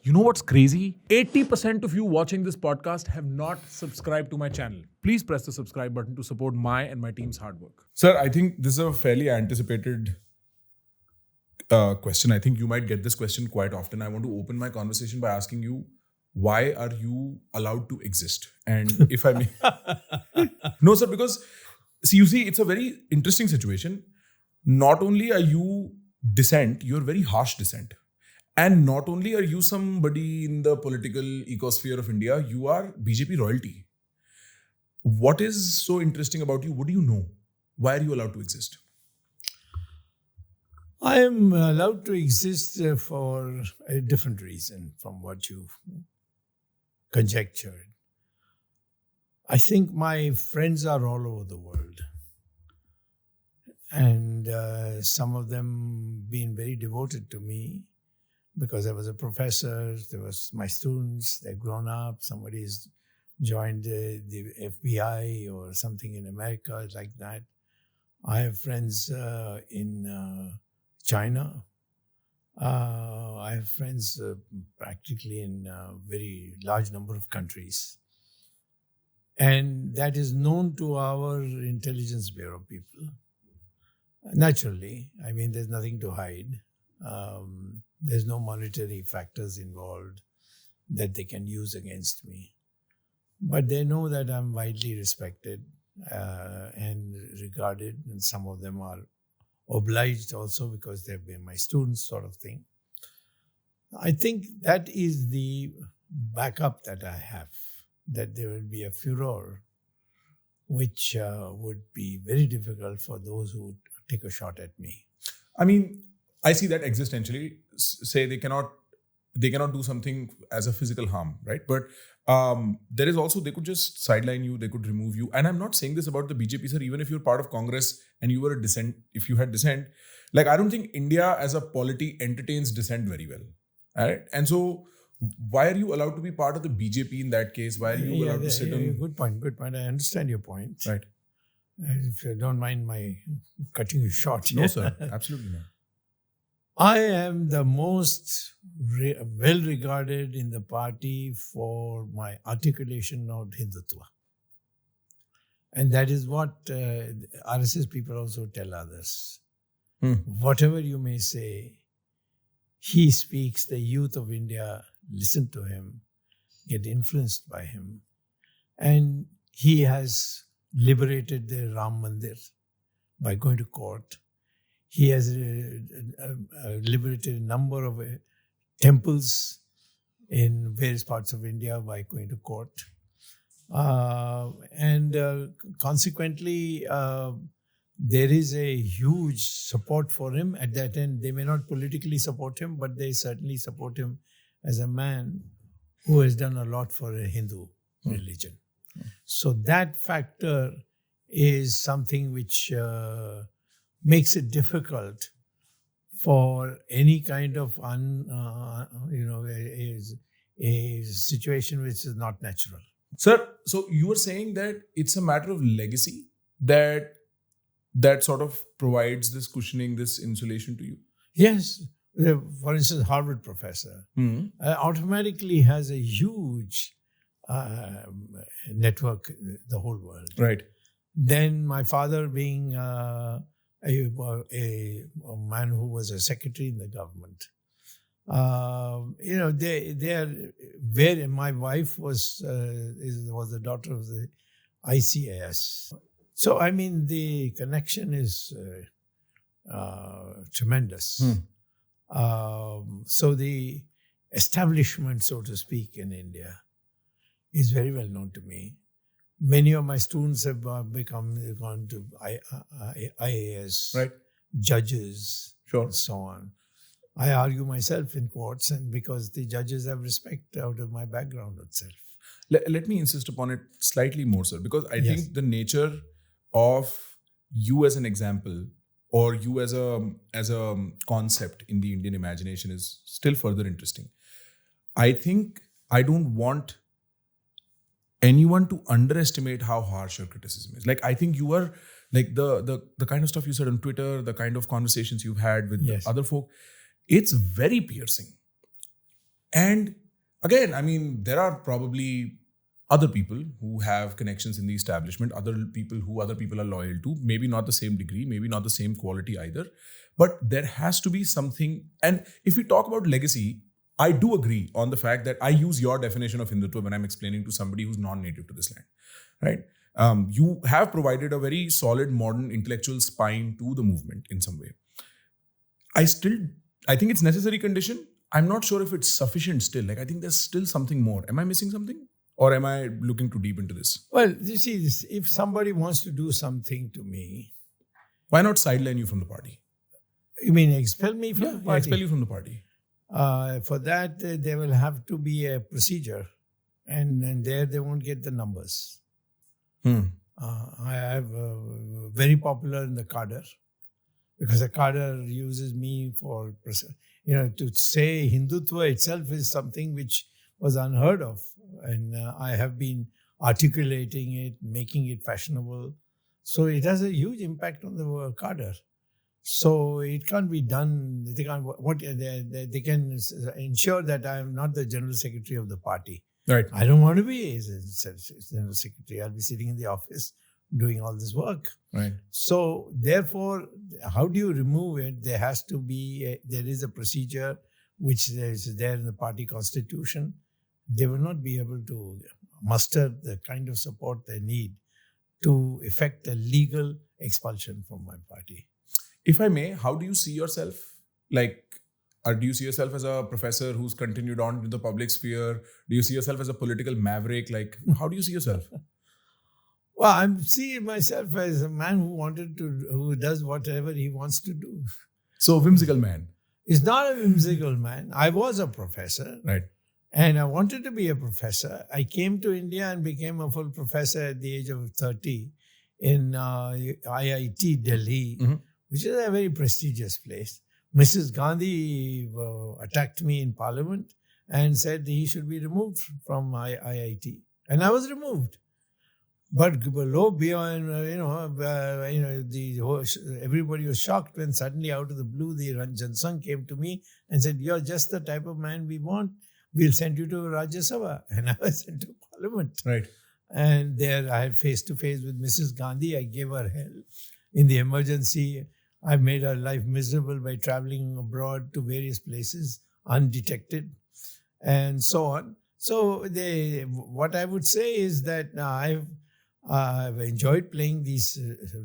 You know what's crazy? 80% of you watching this podcast have not subscribed to my channel. Please press the subscribe button to support my and my team's hard work. Sir, I think this is a fairly anticipated question. I think you might get this question quite often. I want to open my conversation by asking you, why are you allowed to exist? And if I may... No, sir, because you see, it's a very interesting situation. Not only are you dissent, you're very harsh dissent. And not only are you somebody in the political ecosphere of India, you are BJP royalty. What is so interesting about you? What do you know? Why are you allowed to exist? I am allowed to exist for a different reason from what you've conjectured. I think my friends are all over the world. And some of them being very devoted to me because I was a professor, there was my students, they're grown up, somebody's joined the FBI or something in America like that. I have friends in China. I have friends practically in a very large number of countries. And that is known to our intelligence bureau people. Naturally, I mean, there's nothing to hide. There's no monetary factors involved that they can use against me. But they know that I'm widely respected and regarded, and some of them are obliged also because they've been my students, sort of thing. I think that is the backup that I have, that there will be a furor which would be very difficult for those who take a shot at me. I mean, I see that existentially. Say they cannot do something as a physical harm, right? But there is also, they could just sideline you, they could remove you. And I'm not saying this about the BJP, sir. Even if you're part of Congress and you were a dissent, if you had dissent, like I don't think India as a polity entertains dissent very well, right? And so why are you allowed to be part of the BJP in that case? Why are you allowed to sit on... Good point. I understand your point. Right. If you don't mind my cutting you short. No, sir. Absolutely not. I am the most well regarded in the party for my articulation of Hindutva. And that is what RSS people also tell others. Whatever you may say, he speaks, the youth of India listen to him, get influenced by him. And he has liberated the Ram Mandir by going to court. He has liberated a number of temples in various parts of India by going to court. Consequently, there is a huge support for him at that end. They may not politically support him, but they certainly support him as a man who has done a lot for a Hindu religion. So that factor is something which makes it difficult for any kind of a situation which is not natural. Sir, so you were saying that it's a matter of legacy that sort of provides this cushioning, this insulation to you? Yes. For instance, Harvard professor automatically has a huge network, the whole world. Right. Then my father being a man who was a secretary in the government. They are very. My wife was the daughter of the ICAS. So I mean, the connection is tremendous. So the establishment, so to speak, in India is very well known to me. Many of my students have gone to IAS, right, judges, sure, and so on. I argue myself in courts, and because the judges have respect out of my background itself. Let me insist upon it slightly more, sir, because I think the nature of you as an example or you as a concept in the Indian imagination is still further interesting. I think I don't want anyone to underestimate how harsh your criticism is. Like, I think you are like the kind of stuff you said on Twitter, the kind of conversations you've had with other folk, it's very piercing. And again, I mean, there are probably other people who have connections in the establishment, other people are loyal to, maybe not the same degree, maybe not the same quality either. But there has to be something. And if we talk about legacy, I do agree on the fact that I use your definition of Hindutva when I'm explaining to somebody who's non-native to this land, right? You have provided a very solid modern intellectual spine to the movement in some way. I think it's necessary condition. I'm not sure if it's sufficient still. Like, I think there's still something more. Am I missing something? Or am I looking too deep into this? Well, you see, if somebody wants to do something to me, Why not sideline you from the party? you mean expel me from the party? Expel you from the party. For that, there will have to be a procedure, and there they won't get the numbers. I have very popular in the cadre, because the cadre uses me for, to say Hindutva itself is something which was unheard of, and I have been articulating it, making it fashionable. So it has a huge impact on the cadre. So it can't be done. They can't. They can ensure that I am not the general secretary of the party. Right. I don't want to be a general secretary. I'll be sitting in the office doing all this work. Right. So therefore, how do you remove it? There has to be. There is a procedure which is there in the party constitution. They will not be able to muster the kind of support they need to effect a legal expulsion from my party. If I may, how do you see yourself? Like, do you see yourself as a professor who's continued on to the public sphere? Do you see yourself as a political maverick? Like, how do you see yourself? Well, I'm seeing myself as a man who does whatever he wants to do. So, whimsical man. He's not a whimsical man. I was a professor. Right. And I wanted to be a professor. I came to India and became a full professor at the age of 30 in IIT Delhi, which is a very prestigious place. Mrs. Gandhi attacked me in Parliament and said he should be removed from IIT. And I was removed. But below, beyond, everybody was shocked when suddenly out of the blue, the Ranjan Sangh came to me and said, "You're just the type of man we want. We'll send you to Rajya Sabha." And I was sent to Parliament. Right. And there I had face-to-face with Mrs. Gandhi. I gave her hell. In the emergency, I made her life miserable by traveling abroad to various places undetected and so on. So what I would say is that I've enjoyed playing these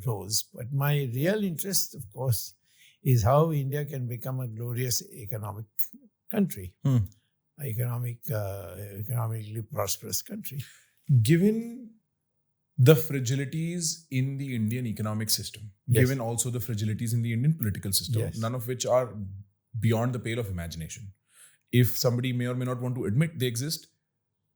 roles, but my real interest, of course, is how India can become a glorious economic country, economically prosperous country. Given the fragilities in the Indian economic system, given also the fragilities in the Indian political system, none of which are beyond the pale of imagination. If somebody may or may not want to admit they exist,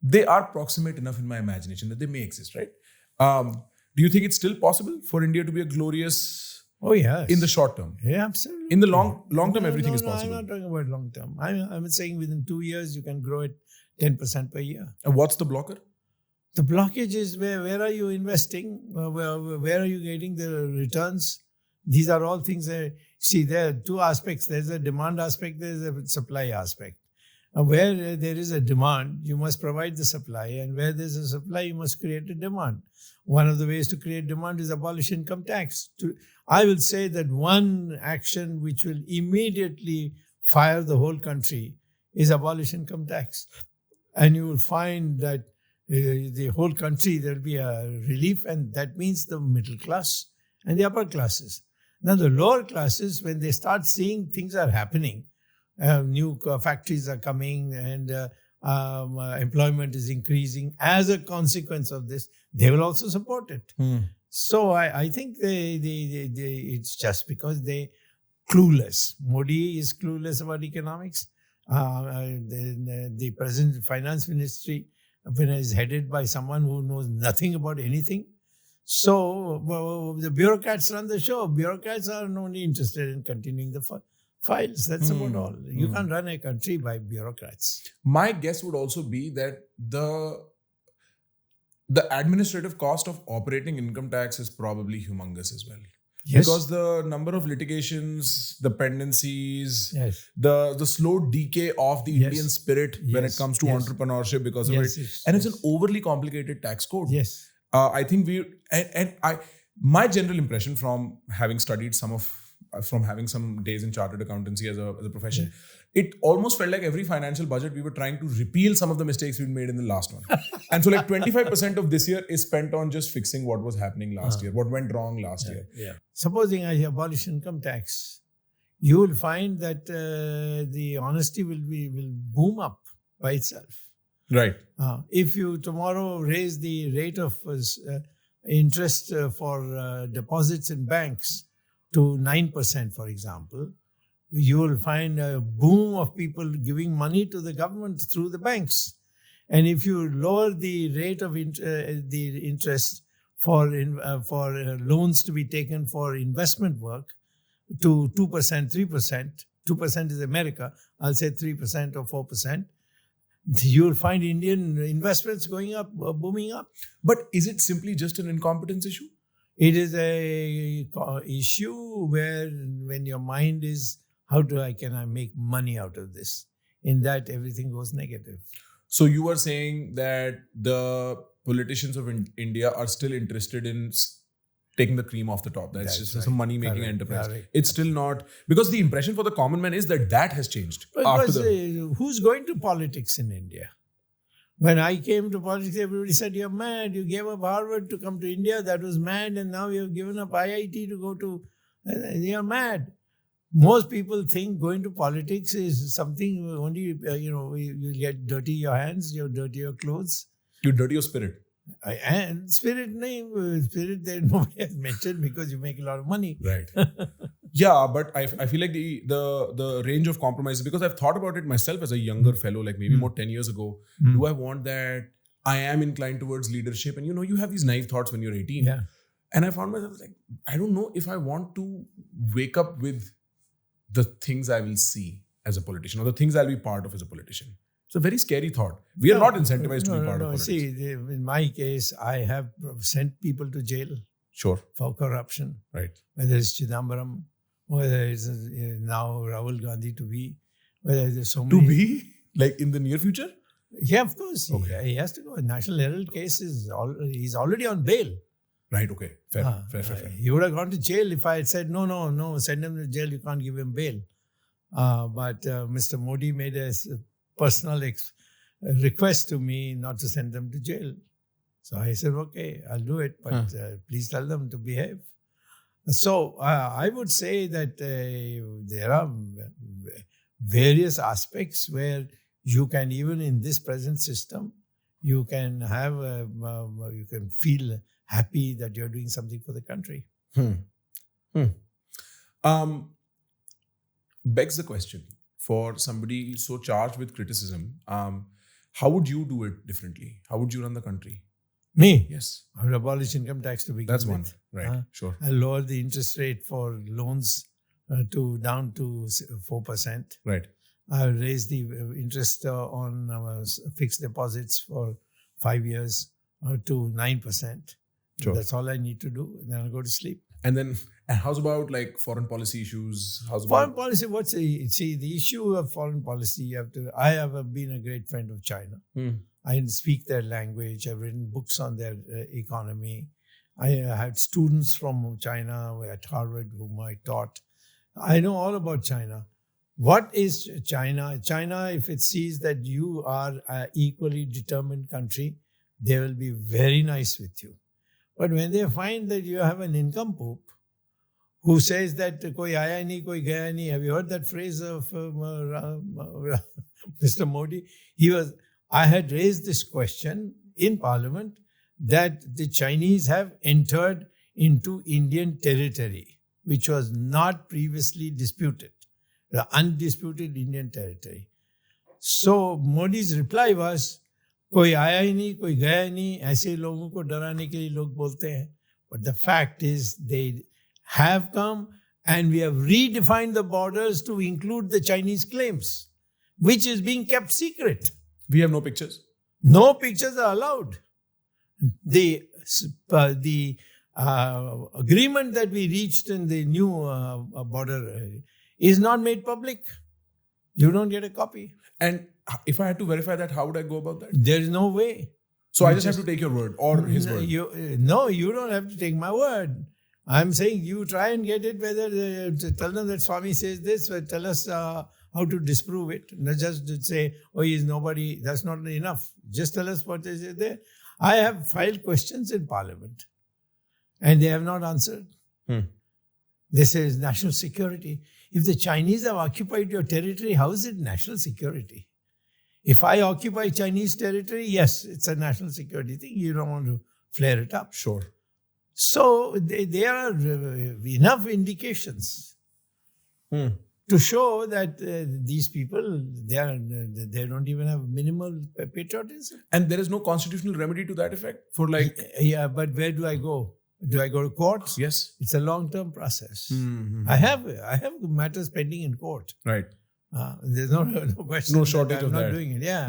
they are proximate enough in my imagination that they may exist, right? Do you think it's still possible for India to be a glorious? Oh, yes. In the short term? Yeah, absolutely. In the long term, everything is possible. I'm not talking about long term. I'm saying within 2 years, you can grow it 10% per year. And what's the blocker? The blockage is where are you investing? Where are you getting the returns? These are all things see, there are two aspects. There's a demand aspect, there's a supply aspect. Where there is a demand, you must provide the supply. And where there's a supply, you must create a demand. One of the ways to create demand is abolish income tax. I will say that one action which will immediately fire the whole country is abolish income tax. And you will find that the whole country, there will be a relief, and that means the middle class and the upper classes. Now, the lower classes, when they start seeing things are happening, new factories are coming and employment is increasing as a consequence of this, they will also support it. So I think it's just because they clueless. Modi is clueless about economics. The present finance ministry is headed by someone who knows nothing about anything. So the bureaucrats run the show. Bureaucrats are only interested in continuing the files. That's about all. You can't run a country by bureaucrats. My guess would also be that the administrative cost of operating income tax is probably humongous as well. Yes. Because the number of litigations, the pendencies, Yes. the slow decay of the Yes. Indian spirit when it Yes. comes to Yes. entrepreneurship because of Yes, it. And it's an yes. overly complicated tax code. Yes. I think my general impression from having studied from having some days in chartered accountancy as a profession, it almost felt like every financial budget we were trying to repeal some of the mistakes we'd made in the last one. And so like 25% of this year is spent on just fixing what was happening last year, what went wrong last year. Yeah. Supposing I abolish income tax, you will find that the honesty will boom up by itself. Right. If you tomorrow raise the rate of interest for deposits in banks to 9%, for example, you will find a boom of people giving money to the government through the banks. And if you lower the rate of the interest for loans to be taken for investment work to 2%, 3%, 2% is America, I'll say 3% or 4%, you'll find Indian investments going up, booming up. But is it simply just an incompetence issue? It is a issue where when your mind is, can I make money out of this? In that, everything goes negative. So you are saying that the politicians of India are still interested in taking the cream off the top. That's just a money-making enterprise. Correct. It's still not, because the impression for the common man is that has changed. Because who's going to politics in India? When I came to politics, everybody said, you're mad. You gave up Harvard to come to India. That was mad. And now you've given up IIT to go to... You're mad. Most people think going to politics is something only, you get dirty your hands, you dirty your clothes. You dirty your spirit. And spirit, nobody has mentioned because you make a lot of money. Right. Yeah, but I feel like the range of compromises, because I've thought about it myself as a younger fellow, like maybe more 10 years ago. Do I want that? I am inclined towards leadership. And you have these naive thoughts when you're 18. Yeah. And I found myself like, I don't know if I want to wake up with the things I will see as a politician or the things I'll be part of as a politician. It's a very scary thought. We are not incentivized to be part of politics. See, in my case, I have sent people to jail Sure. for corruption. Right. Whether it's Chidambaram, whether it's now Rahul Gandhi to be, whether there's so many. To be? Like in the near future? Yeah, of course. Okay. He has to go. National Herald case he's already on bail. Right, okay. Fair. He would have gone to jail if I had said, no, send him to jail, you can't give him bail. But Mr. Modi made a personal request to me not to send them to jail. So I said, okay, I'll do it, but please tell them to behave. So I would say that there are various aspects where you can, even in this present system, you can have, you can feel happy that you're doing something for the country. Begs the question, for somebody so charged with criticism, how would you do it differently? How would you run the country? Me? Yes. I would abolish income tax to begin That's with. one. Right. Sure. I'll lower the interest rate for loans down to 4%. Right. I'll raise the interest on fixed deposits for 5 years to 9%. Sure. That's all I need to do. Then I'll go to sleep. And how's about like foreign policy issues? Foreign policy, the issue of foreign policy, I have been a great friend of China. I speak their language. I've written books on their economy. I had students from China at Harvard whom I taught. I know all about China. What is China? China, if it sees that you are an equally determined country, they will be very nice with you. But when they find that you have an nincompoop who says that koi aaya nahi, koi gaya nahi, have you heard that phrase of Mr. Modi? I had raised this question in Parliament that the Chinese have entered into Indian territory, which was not previously disputed, the undisputed Indian territory. So Modi's reply was, कोई आया ही नहीं, कोई गया नहीं, ऐसे लोगों को डराने के लिए लोग बोलते हैं. But the fact is they have come and we have redefined the borders to include the Chinese claims, which is being kept secret. We have no pictures? No pictures are allowed. The agreement that we reached in the new border is not made public. You don't get a copy. And if I had to verify that, how would I go about that? There is no way. So I just have to take your word or his No, word. you don't have to take my word. I'm saying you try and get it, whether to tell them that Swami says this, or tell us how to disprove it. Not just to say, oh, he's nobody, that's not enough. Just tell us what is there. I have filed questions in Parliament and they have not answered. This is national security. If the Chinese have occupied your territory, how is it national security? If I occupy Chinese territory, yes, it's a national security thing. You don't want to flare it up. Sure. So there are enough indications to show that these people, they don't even have minimal patriotism. And there is no constitutional remedy to that effect for like. Yeah, but where do I go? Do I go to courts? Yes. It's a long-term process. Mm-hmm. I have matters pending in court. Right. There's no question. No shortage I'm of not that. doing it. Yeah.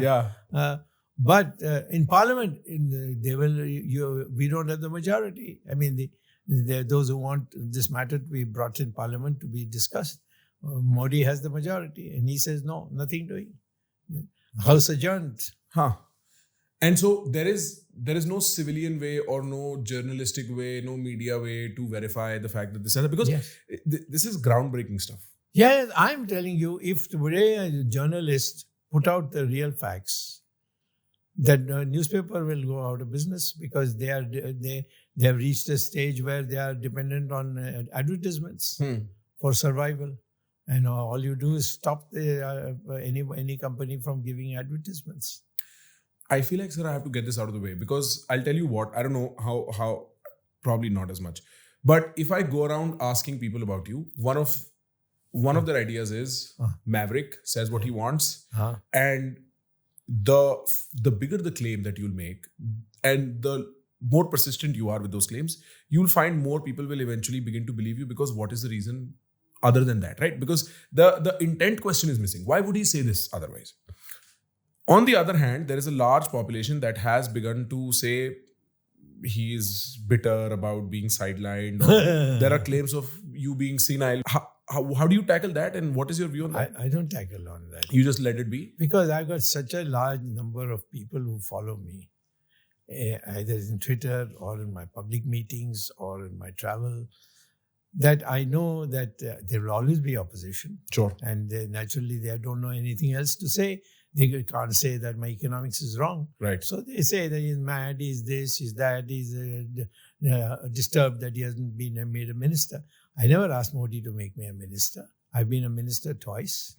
Yeah. But in Parliament, we don't have the majority. I mean, those who want this matter to be brought in Parliament to be discussed. Modi has the majority, and he says no, nothing doing. House adjourned. Huh. And so there is no civilian way or no journalistic way, no media way to verify the fact that this is because Yes. this is groundbreaking stuff. Yeah, I'm telling you, if today a journalist put out the real facts, that newspaper will go out of business because they have reached a stage where they are dependent on advertisements for survival, and all you do is stop any company from giving advertisements. I feel like, sir, I have to get this out of the way because I'll tell you what, I don't know how probably not as much. But if I go around asking people about you, one of their ideas is Maverick says what he wants. And the bigger the claim that you'll make and the more persistent you are with those claims, you'll find more people will eventually begin to believe you because what is the reason other than that, right? Because the intent question is missing. Why would he say this otherwise? On the other hand, there is a large population that has begun to say he is bitter about being sidelined. Or there are claims of you being senile. How do you tackle that, and what is your view on that? I don't tackle on that. You just let it be? Because I've got such a large number of people who follow me, either in Twitter or in my public meetings or in my travel, that I know that there will always be opposition. Sure. And naturally, they don't know anything else to say. They can't say that my economics is wrong. Right. So they say that he's mad, he's this, he's that, he's disturbed that he hasn't been made a minister. I never asked Modi to make me a minister. I've been a minister twice.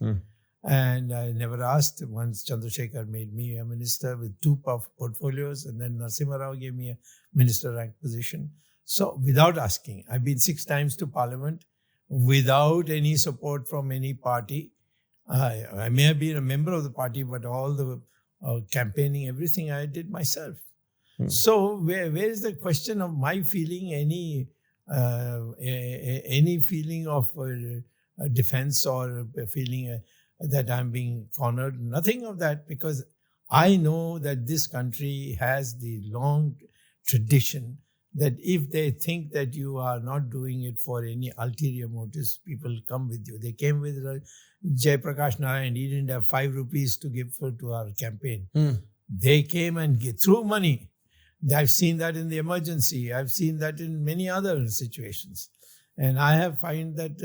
And I never asked. Once Chandrasekhar made me a minister with 2 portfolios, and then Narasimha Rao gave me a minister rank position. So without asking, I've been 6 times to Parliament without any support from any party. I may have been a member of the party, but all the campaigning, everything I did myself. So where is the question of my feeling any feeling of defense or feeling that I'm being cornered? Nothing of that, because I know that this country has the long tradition that if they think that you are not doing it for any ulterior motives, people come with you. They came with Jai Prakash Narayan. He didn't have 5 rupees to give to our campaign. They came and threw money. I've seen that in the emergency. I've seen that in many other situations. And I have found that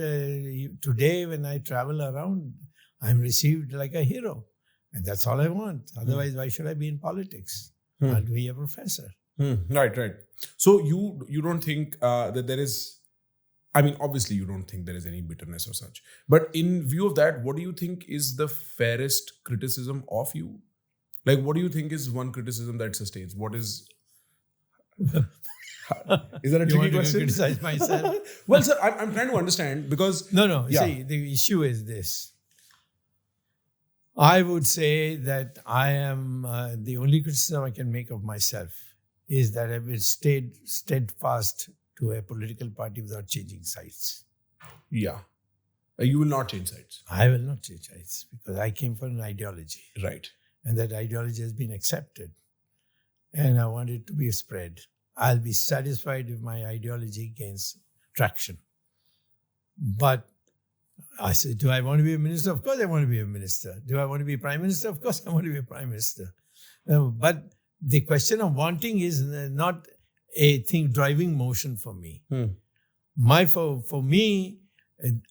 today when I travel around, I'm received like a hero. And that's all I want. Otherwise, why should I be in politics? I'll be a professor. Right. So you don't think that there is, I mean, obviously you don't think there is any bitterness or such. But in view of that, what do you think is the fairest criticism of you? Like, what do you think is one criticism that sustains? What is... Is that a tricky question? Criticize myself? Well, sir, I'm trying to understand because... No. Yeah. See, the issue is this. I would say that I am, the only criticism I can make of myself is that I've stayed steadfast to a political party without changing sides. Yeah. You will not change sides. I will not change sides because I came from an ideology. Right. And that ideology has been accepted. And I want it to be spread. I'll be satisfied if my ideology gains traction. But I said, do I want to be a minister? Of course I want to be a minister. Do I want to be prime minister? Of course I want to be a prime minister. But the question of wanting is not a thing driving motion for me. For me,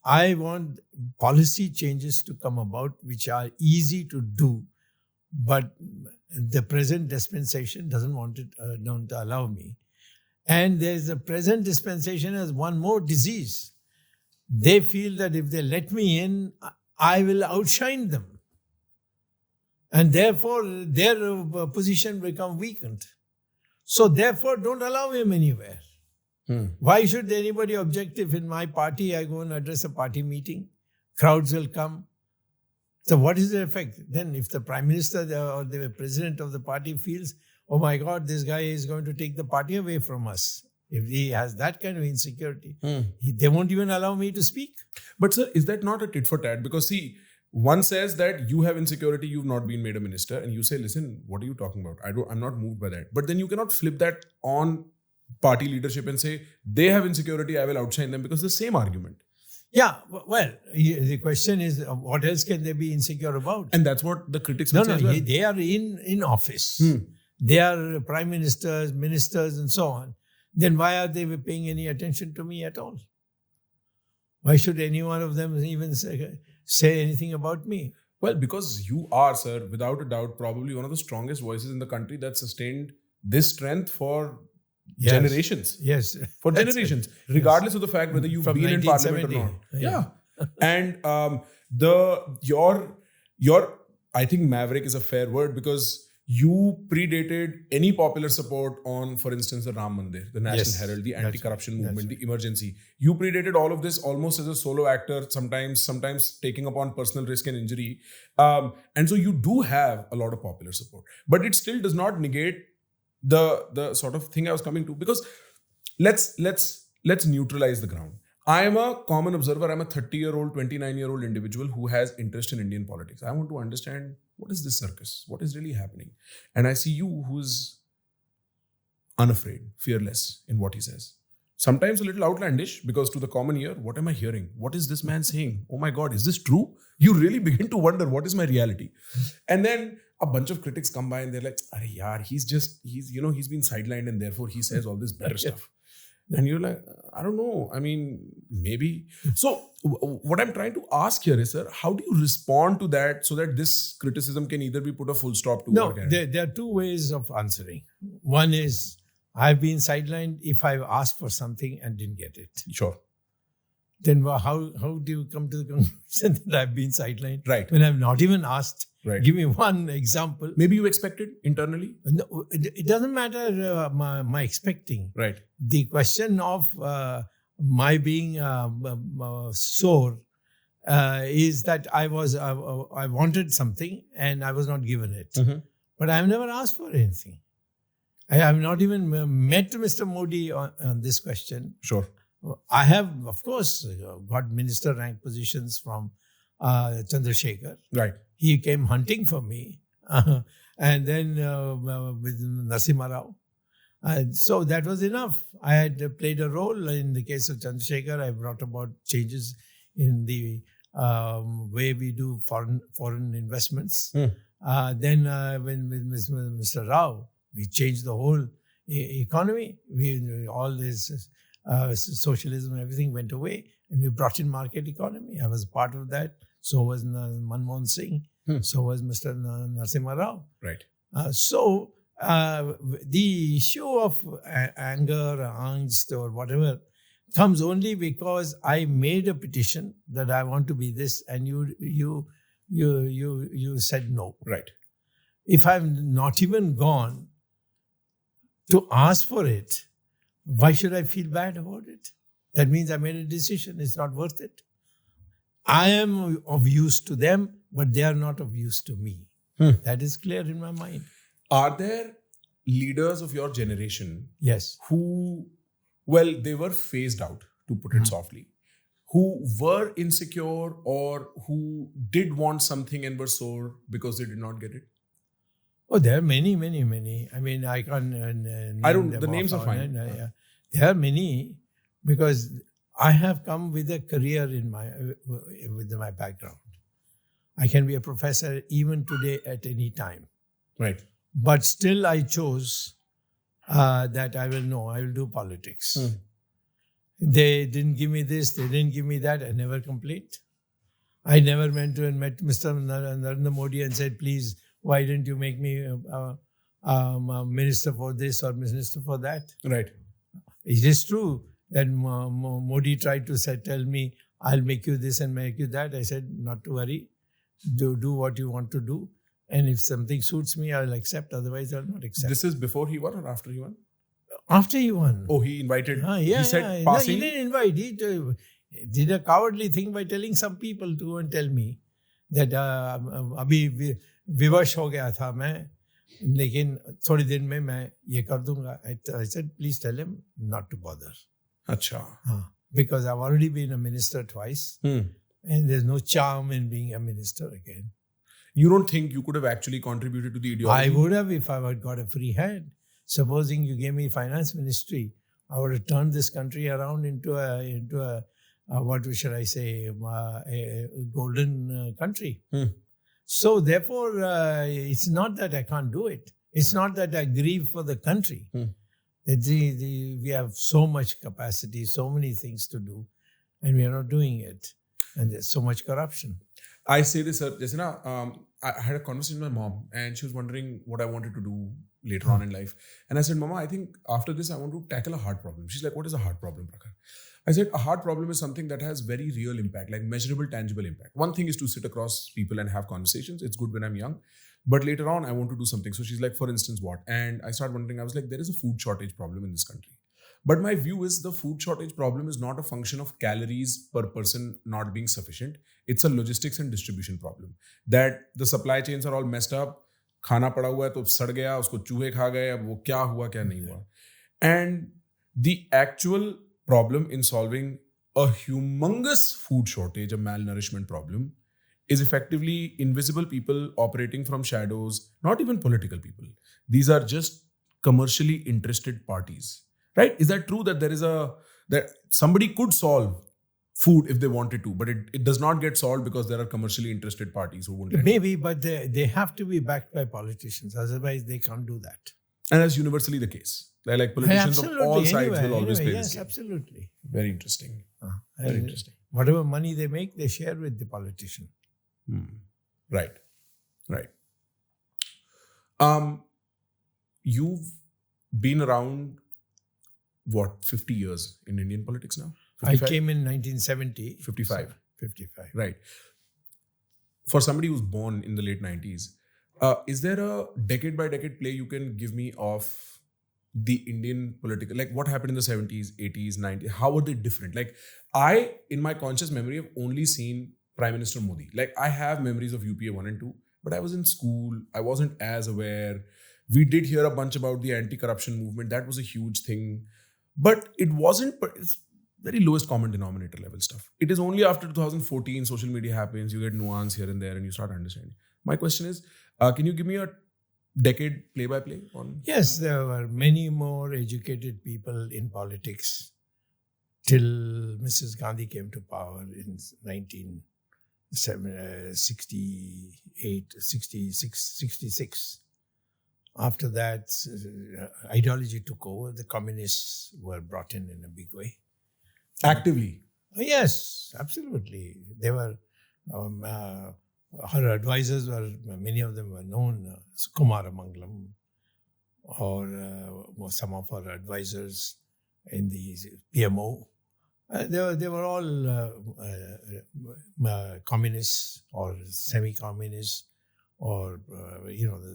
I want policy changes to come about which are easy to do, but the present dispensation don't allow me. And there's a present dispensation has one more disease. They feel that if they let me in, I will outshine them. And therefore, their position become weakened. So therefore, don't allow him anywhere. Why should anybody object if in my party I go and address a party meeting? Crowds will come. So what is the effect? Then if the prime minister or the president of the party feels, oh my God, this guy is going to take the party away from us. If he has that kind of insecurity, they won't even allow me to speak. But sir, is that not a tit for tat? Because see, one says that you have insecurity, you've not been made a minister, and you say, listen, what are you talking about? I'm not moved by that. But then you cannot flip that on party leadership and say, they have insecurity, I will outshine them, because the same argument. Yeah, well, the question is, what else can they be insecure about? And that's what the critics will say as well. They are in office. They are prime ministers, ministers, and so on. Then why are they paying any attention to me at all? Why should any one of them even say anything about me? Well, because you are, sir, without a doubt, probably one of the strongest voices in the country that sustained this strength for generations. Yes. For generations. Regardless of the fact whether you've From been in parliament or not. 1970. And your I think maverick is a fair word, because you predated any popular support on, for instance, the Ram Mandir, the National Herald, the anti-corruption movement, the emergency. You predated all of this almost as a solo actor, sometimes taking upon personal risk and injury. And so you do have a lot of popular support. But it still does not negate the sort of thing I was coming to. Because let's neutralize the ground. I am a common observer. I'm a 30-year-old, 29-year-old individual who has interest in Indian politics. I want to understand, what is this circus? What is really happening? And I see you who's unafraid, fearless in what he says. Sometimes a little outlandish, because to the common ear, what am I hearing? What is this man saying? Oh my God, is this true? You really begin to wonder, what is my reality? And then a bunch of critics come by and they're like, "Arey yaar, he's been sidelined and therefore he says all this better stuff." And you're like, I don't know. I mean, maybe. So what I'm trying to ask here is, sir, how do you respond to that so that this criticism can either be put a full stop to? No, there are two ways of answering. One is, I've been sidelined if I've asked for something and didn't get it. Sure. Then how do you come to the conclusion that I've been sidelined? Right. When I've not even asked. Right. Give me one example. Maybe you expected internally? No, it doesn't matter my expecting. Right. The question of my being sore is that I wanted something and I was not given it. Mm-hmm. But I've never asked for anything. I have not even met Mr. Modi on this question. Sure. I have, of course, got minister rank positions from Chandrasekhar. Right. He came hunting for me. And then with Narasimha Rao. And so that was enough. I had played a role in the case of Chandrasekhar. I brought about changes in the way we do foreign investments. Then when with Mr. Rao, we changed the whole economy. All this socialism and everything went away, and we brought in market economy. I was part of that. So was Manmohan Singh. So was Mr. Narasimha Rao. Right. So the issue of anger, angst, or whatever comes only because I made a petition that I want to be this, and you said no. Right. If I've not even gone to ask for it, why should I feel bad about it? That means I made a decision. It's not worth it. I am of use to them, but they are not of use to me. That is clear in my mind. Are there leaders of your generation Yes. who, well, they were phased out, to put it softly, who were insecure or who did want something and were sore because they did not get it? Oh, there are many, many, many. I mean, I can't name I don't. them The names are off fine. yeah. There are many because I have come with a career in with my background. I can be a professor even today at any time. Right. But still, I chose that I will do politics. They didn't give me this, they didn't give me that. I never complained. I never went to and met Mr. Narendra Modi and said, please, why didn't you make me a minister for this or minister for that? Right. It is true that Modi tried to tell me, I'll make you this and make you that. I said, not to worry. Do what you want to do. And if something suits me, I'll accept. Otherwise, I'll not accept. This is before he won or after he won? After he won. Oh, he invited. Yeah, he said yeah. passing. No, he didn't invite. He did a cowardly thing by telling some people to go and tell me that अभी विवश हो गया था मैं, लेकिन थोड़ी दिन में मैं ये कर दूंगा. I said, please tell him not to bother. Acha. Because I've already been a minister twice, and there's no charm in being a minister again. You don't think you could have actually contributed to the ideology? I would have if I had got a free hand. Supposing you gave me finance ministry, I would have turned this country around into a what should I say, a golden country. So therefore, it's not that I can't do it. It's not that I grieve for the country. We have so much capacity, so many things to do, and we are not doing it. And there's so much corruption. I say this, sir. I had a conversation with my mom, and she was wondering what I wanted to do later on in life. And I said, Mama, I think after this, I want to tackle a heart problem. She's like, what is a heart problem, Prakhar? I said, a heart problem is something that has very real impact, like measurable, tangible impact. One thing is to sit across people and have conversations. It's good when I'm young. But later on, I want to do something. So she's like, for instance, what? And I started wondering, I was like, there is a food shortage problem in this country. But my view is the food shortage problem is not a function of calories per person not being sufficient. It's a logistics and distribution problem. That the supply chains are all messed up. खाना पड़ा हुआ है तो सड़ गया, उसको चूहे खा गए, अब वो क्या हुआ क्या नहीं हुआ. And the actual problem in solving a humongous food shortage, a malnourishment problem, is effectively invisible people operating from shadows, not even political people. These are just commercially interested parties. Right? Is that true that that somebody could solve food if they wanted to, but it does not get solved because there are commercially interested parties who won't let it? Maybe, but they have to be backed by politicians. Otherwise, they can't do that. And that's universally the case. They're like politicians of all sides will always play this yes, game. absolutely. Very interesting. Very interesting. Whatever money they make, they share with the politician. Right. You've been around, 50 years in Indian politics now? 55? I came in 1970. 55. 55. Right. For somebody who's born in the late 90s, is there a decade by decade play you can give me of the Indian political, like what happened in the 70s, 80s, 90s? How were they different? Like I, in my conscious memory, have only seen Prime Minister Modi. Like I have memories of UPA 1 and 2, but I was in school. I wasn't as aware. We did hear a bunch about the anti-corruption movement. That was a huge thing. But it's very lowest common denominator level stuff. It is only after 2014, social media happens, you get nuance here and there and you start understanding. My question is, can you give me a decade play-by-play on? Yes, there were many more educated people in politics till Mrs. Gandhi came to power in 1966. After that, ideology took over. The communists were brought in a big way. Actively? Yes, absolutely. They were, her advisors many of them were known, Kumara Mangalam, or some of her advisors in the PMO. They were all communists or semi-communists or,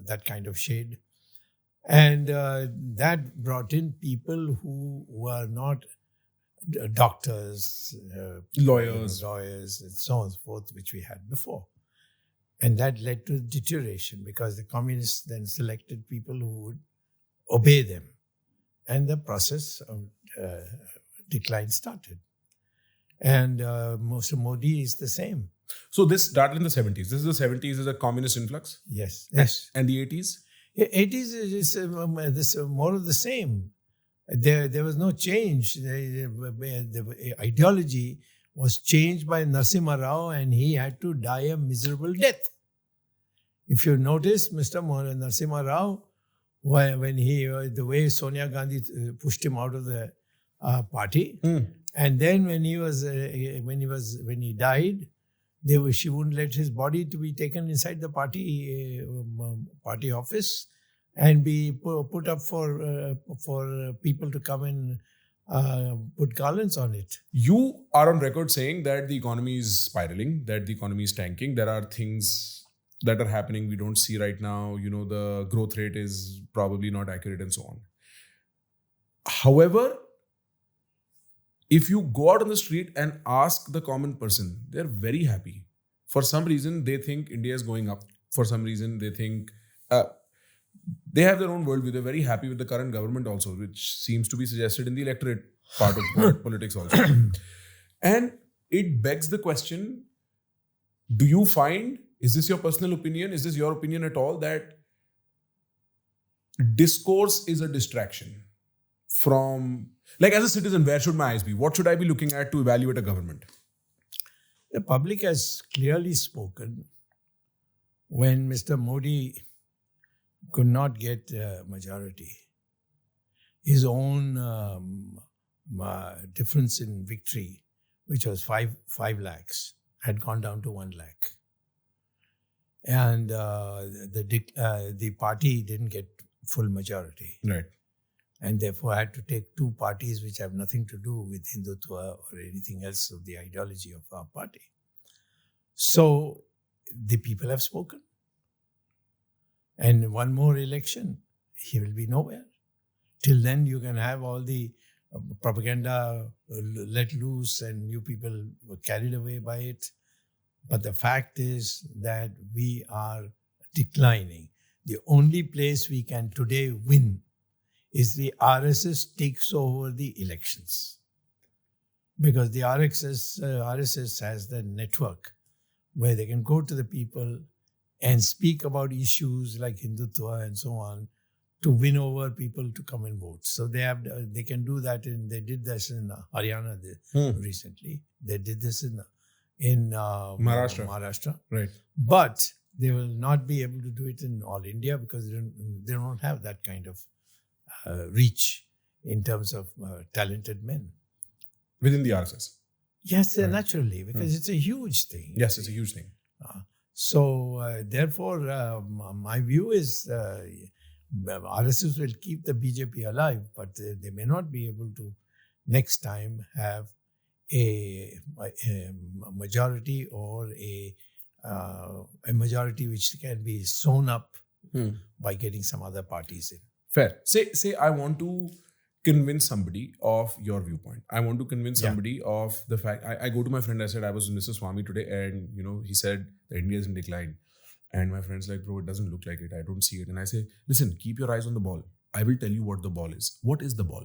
that kind of shade. And that brought in people who were not doctors, lawyers, and so on and so forth, which we had before. And that led to deterioration because the communists then selected people who would obey them. And the process of decline started. And Mr. Modi is the same. So this started in the 70s. This is the 70s is a communist influx? Yes. And the 80s? It is this more of the same. There was no change. The ideology was changed by Narasimha Rao, and he had to die a miserable death. If you notice, Mr. Narasimha Rao, when the way Sonia Gandhi pushed him out of the party, and then when he died, she wouldn't let his body to be taken inside the party office and be put up for people to come and put garlands on it. You are on record saying that the economy is spiraling, that the economy is tanking. There are things that are happening we don't see right now. The growth rate is probably not accurate and so on. However, if you go out on the street and ask the common person, they're very happy. For some reason, they think India is going up. For some reason, they think they have their own worldview. They're very happy with the current government also, which seems to be suggested in the electorate part of politics also. And it begs the question, do you find, is this your personal opinion? Is this your opinion at all, that discourse is a distraction from, like, as a citizen, where should my eyes be? What should I be looking at to evaluate a government? The public has clearly spoken. When Mr. Modi could not get a majority, his own difference in victory, which was 5 lakhs, had gone down to 1 lakh. And the party didn't get full majority. Right. And therefore had to take two parties which have nothing to do with Hindutva or anything else of the ideology of our party. So the people have spoken. And one more election, he will be nowhere. Till then, you can have all the propaganda let loose and you people were carried away by it. But the fact is that we are declining. The only place we can today win is the RSS takes over the elections. Because the RSS has the network where they can go to the people and speak about issues like Hindutva and so on to win over people to come and vote. So they can do that. They did this in Haryana recently. They did this in Maharashtra. Right. But they will not be able to do it in all India because they don't have that kind of reach in terms of talented men. Within the RSS. Yes, naturally, because it's a huge thing. Yes, it's a huge thing. Therefore, my view is RSS will keep the BJP alive, but they may not be able to next time have a majority or a majority which can be sewn up by getting some other parties in. Fair. Say I want to convince somebody of your viewpoint. I want to convince somebody of the fact. I go to my friend, I said, I was with Mr. Swami today and, he said that India is in decline. And my friend's like, bro, it doesn't look like it. I don't see it. And I say, listen, keep your eyes on the ball. I will tell you what the ball is. What is the ball?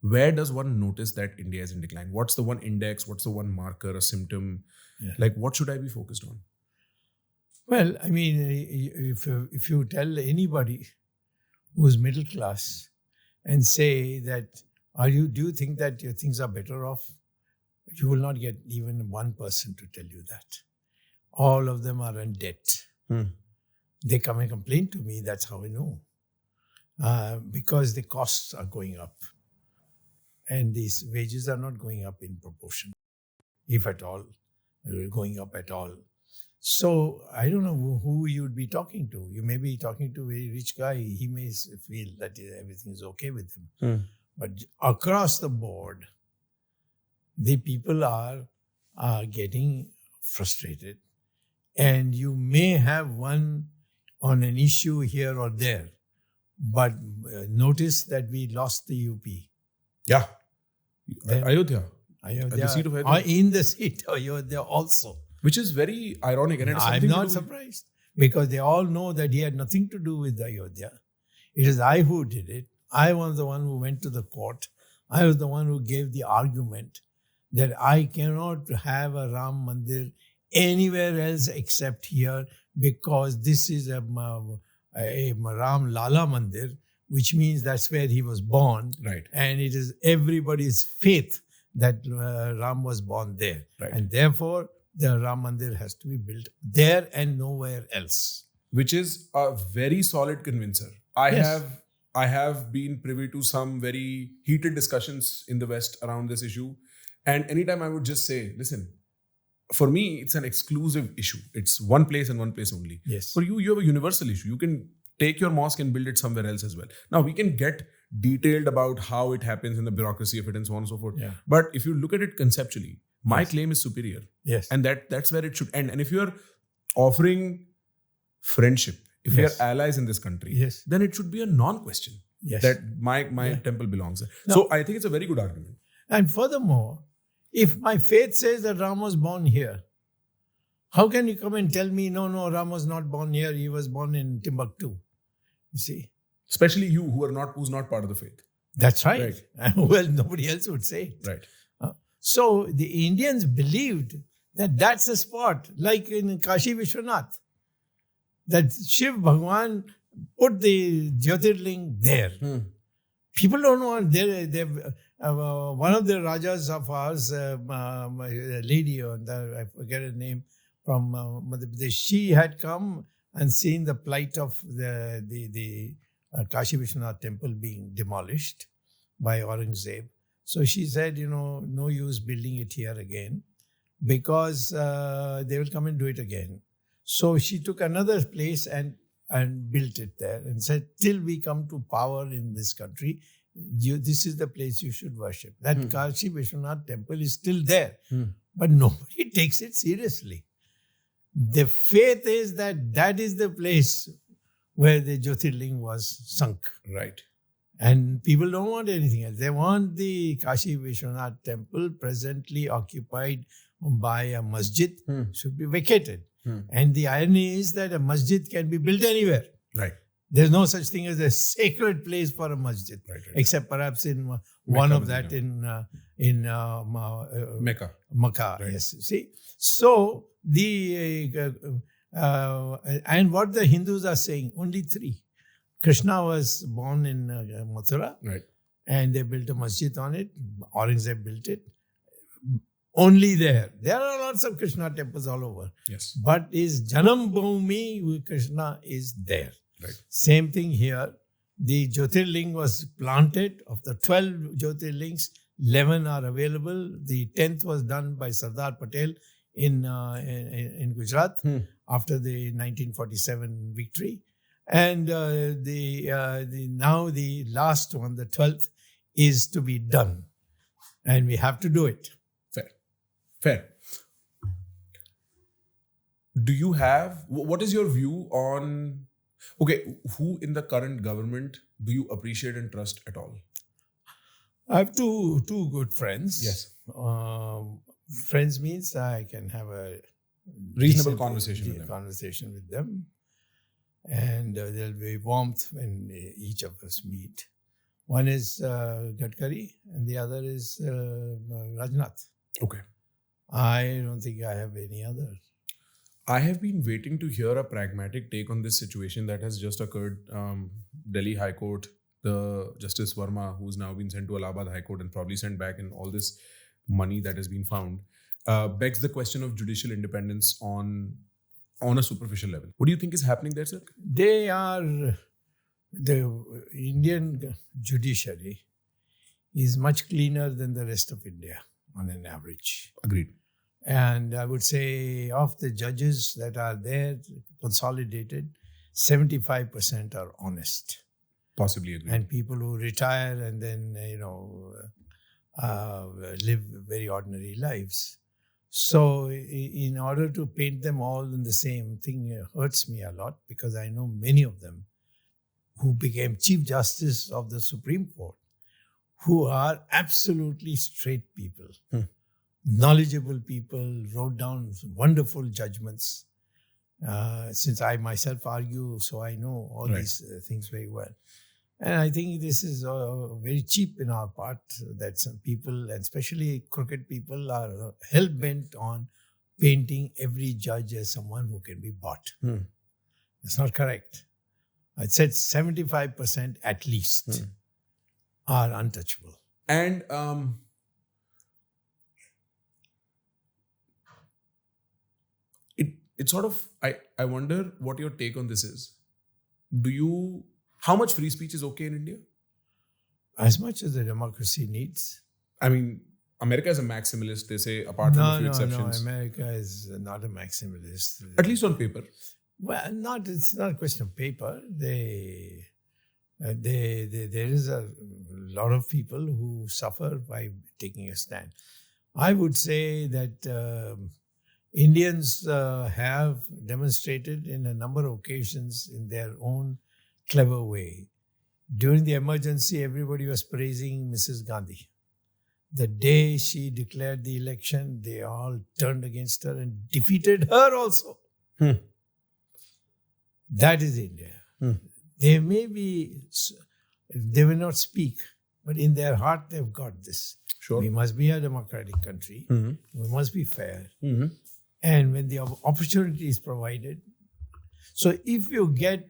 Where does one notice that India is in decline? What's the one index? What's the one marker, a symptom? Yeah. Like, what should I be focused on? Well, I mean, if you tell anybody who's middle class and say that, do you think that your things are better off? You will not get even one person to tell you that. All of them are in debt. They come and complain to me, that's how I know. Because the costs are going up. And these wages are not going up in proportion, if at all, going up at all. So I don't know who you would be talking to. You may be talking to a very rich guy. He may feel that everything is okay with him. But across the board, the people are getting frustrated. And you may have one on an issue here or there. But notice that we lost the UP. Yeah. Ayodhya. The seat of Ayodhya. In the seat of Ayodhya also. Which is very ironic. And I'm not surprised because they all know that he had nothing to do with Ayodhya. It is I who did it. I was the one who went to the court. I was the one who gave the argument that I cannot have a Ram Mandir anywhere else except here because this is a a Ram Lala Mandir, which means that's where he was born. Right. And it is everybody's faith that Ram was born there. Right. And therefore, the Ram Mandir has to be built there and nowhere else. Which is a very solid convincer. Yes. I have been privy to some very heated discussions in the West around this issue. And anytime I would just say, listen, for me, it's an exclusive issue. It's one place and one place only. Yes. For you, you have a universal issue. You can take your mosque and build it somewhere else as well. Now, we can get detailed about how it happens in the bureaucracy of it and so on and so forth. Yeah. But if you look at it conceptually, my claim is superior. Yes. And that's where it should end. And if you're offering friendship, if Yes. we are allies in this country, Yes. then it should be a non-question Yes. that my Yeah. temple belongs there. No. So I think it's a very good argument. And furthermore, if my faith says that Ram was born here, how can you come and tell me, no, Ram was not born here, he was born in Timbuktu? You see? Especially you who's not part of the faith. That's right. Well, nobody else would say it. Right. So the Indians believed that that's the spot, like in Kashi Vishwanath, that Shiv Bhagwan put the Jyotirling there. People don't know. One of the Rajas of ours, a lady, I forget her name, from Madhya Pradesh, she had come and seen the plight of the Kashi Vishwanath temple being demolished by Aurangzeb. So she said, no use building it here again because they will come and do it again. So she took another place and built it there and said, till we come to power in this country, this is the place you should worship. That Kashi Vishwanath temple is still there, but nobody takes it seriously. The faith is that is the place where the Jyotirling was sunk. Right. And people don't want anything else. They want the Kashi Vishwanath temple, presently occupied by a masjid, should be vacated. And the irony is that a masjid can be built anywhere. Right. There's no such thing as a sacred place for a masjid, Right. except perhaps in one of Mecca, that in Mecca. Makkah. Right. Yes. See, so and what the Hindus are saying, only three. Krishna was born in Mathura, Right. and they built a masjid on it. Aurangzeb built it. Only there. There are lots of Krishna temples all over. Yes. But his Janam Bhumi, Krishna is there. Right. Same thing here. The Jyotirling was planted. Of the 12 Jyotirlings, 11 are available. The 10th was done by Sardar Patel in Gujarat after the 1947 victory. And now the last one, the 12th, is to be done. And we have to do it. Fair. Do you have, what is your view on, who in the current government do you appreciate and trust at all? I have two good friends. Yes. Friends means I can have a Reasonable decent conversation with them. with them. And there'll be warmth when each of us meet. One is Gadkari and the other is Rajnath. Okay. I don't think I have any other. I have been waiting to hear a pragmatic take on this situation that has just occurred. Delhi High Court, the Justice Verma, who's now been sent to Allahabad High Court and probably sent back, and all this money that has been found, begs the question of judicial independence on a superficial level. What do you think is happening there, sir? They are, the Indian judiciary is much cleaner than the rest of India on an average. Agreed. And I would say of the judges that are there, consolidated, 75% are honest. Possibly agreed. And people who retire and then, live very ordinary lives. So in order to paint them all in the same thing hurts me a lot because I know many of them who became Chief Justice of the Supreme Court who are absolutely straight people. Knowledgeable people, wrote down wonderful judgments. Since I myself argue, so I know all these things very well. And I think this is very cheap in our part that some people, and especially crooked people, are hell-bent on painting every judge as someone who can be bought. It's not correct. I said 75% at least are untouchable. And it sort of, I wonder what your take on this is. How much free speech is okay in India? As much as the democracy needs. I mean, America is a maximalist, they say, apart from a few exceptions. No, America is not a maximalist. At least on paper. Well, it's not a question of paper. There is a lot of people who suffer by taking a stand. I would say that Indians have demonstrated in a number of occasions in their own clever way. During the emergency, everybody was praising Mrs. Gandhi. The day she declared the election, they all turned against her and defeated her also. That is India. They will not speak, but in their heart they've got this. Sure. We must be a democratic country. We must be fair. Mm-hmm. And when the opportunity is provided, so if you get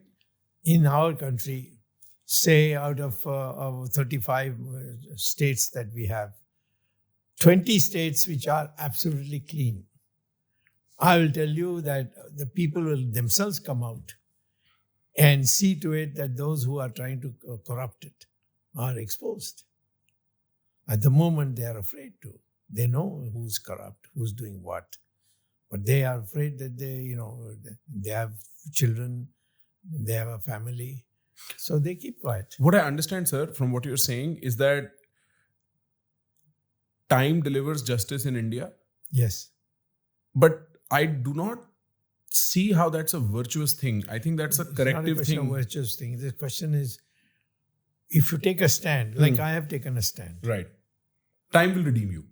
in our country, say out of 35 states that we have, 20 states which are absolutely clean, I will tell you that the people will themselves come out and see to it that those who are trying to corrupt it are exposed. At the moment, they are afraid to. They know who's corrupt, who's doing what. But they are afraid that they have children, they have a family. So they keep quiet. What I understand, sir, from what you're saying is that time delivers justice in India. Yes. But I do not see how that's a virtuous thing. I think that's a corrective It's not a thing. virtuous thing. The question is, if you take a stand, like I have taken a stand, Right. Time will redeem you.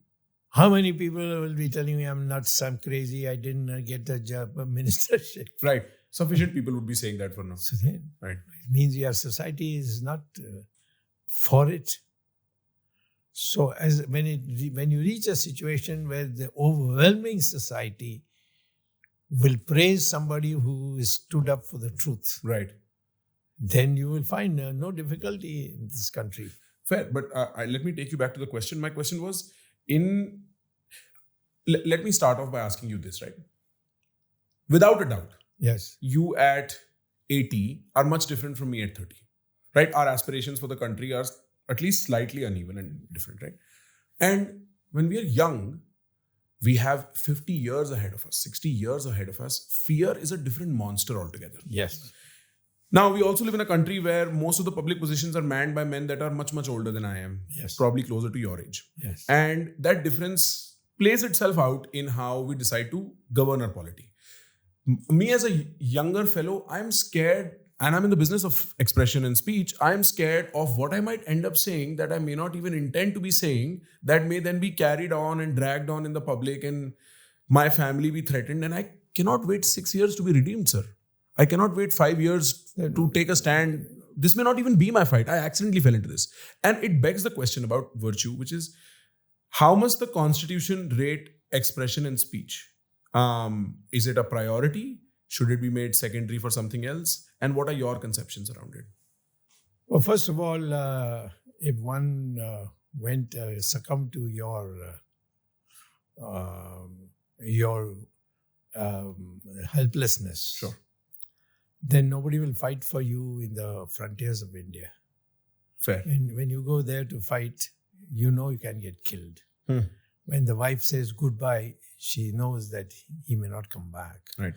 how many people will be telling me I'm nuts, I'm crazy, I didn't get a job, a ministership? Right. Sufficient people would be saying that for now. So then, Right. it means your society is not for it. So when you reach a situation where the overwhelming society will praise somebody who is stood up for the truth, Right. then you will find no difficulty in this country. Fair. But let me take you back to the question. My question was, let me start off by asking you this, right? Without a doubt, Yes. you at 80 are much different from me at 30, right? Our aspirations for the country are at least slightly uneven and different, right? And when we are young, we have 50 years ahead of us, 60 years ahead of us. Fear is a different monster altogether. Yes. Now, we also live in a country where most of the public positions are manned by men that are much, much older than I am. Yes. Probably closer to your age. Yes. And that difference plays itself out in how we decide to govern our polity. Me as a younger fellow, I'm scared, and I'm in the business of expression and speech. I'm scared of what I might end up saying that I may not even intend to be saying, that may then be carried on and dragged on in the public and my family be threatened. And I cannot wait 6 years to be redeemed, sir. I cannot wait 5 years to take a stand. This may not even be my fight. I accidentally fell into this. And it begs the question about virtue, which is, how must the Constitution rate expression and speech? Is it a priority? Should it be made secondary for something else? And what are your conceptions around it? Well, first of all, if one succumbed to your helplessness, Sure. then nobody will fight for you in the frontiers of India. Fair. And when you go there to fight, you know you can get killed. When the wife says goodbye, she knows that he may not come back. Right.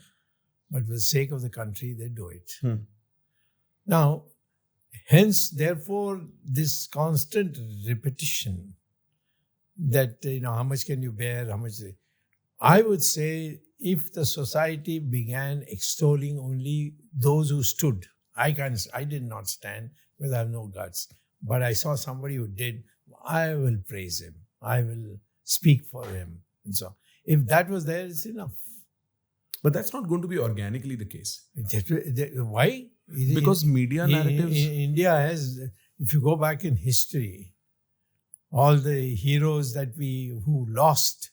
But for the sake of the country, they do it. Now, hence, therefore, this constant repetition that, how much can you bear, how much... I would say if the society began extolling only those who stood, I did not stand because I have no guts, but I saw somebody who did, I will praise him. I will speak for him. And so, if that was there, it's enough. But that's not going to be organically the case. Why? Because media narratives... India has, if you go back in history, all the heroes who lost,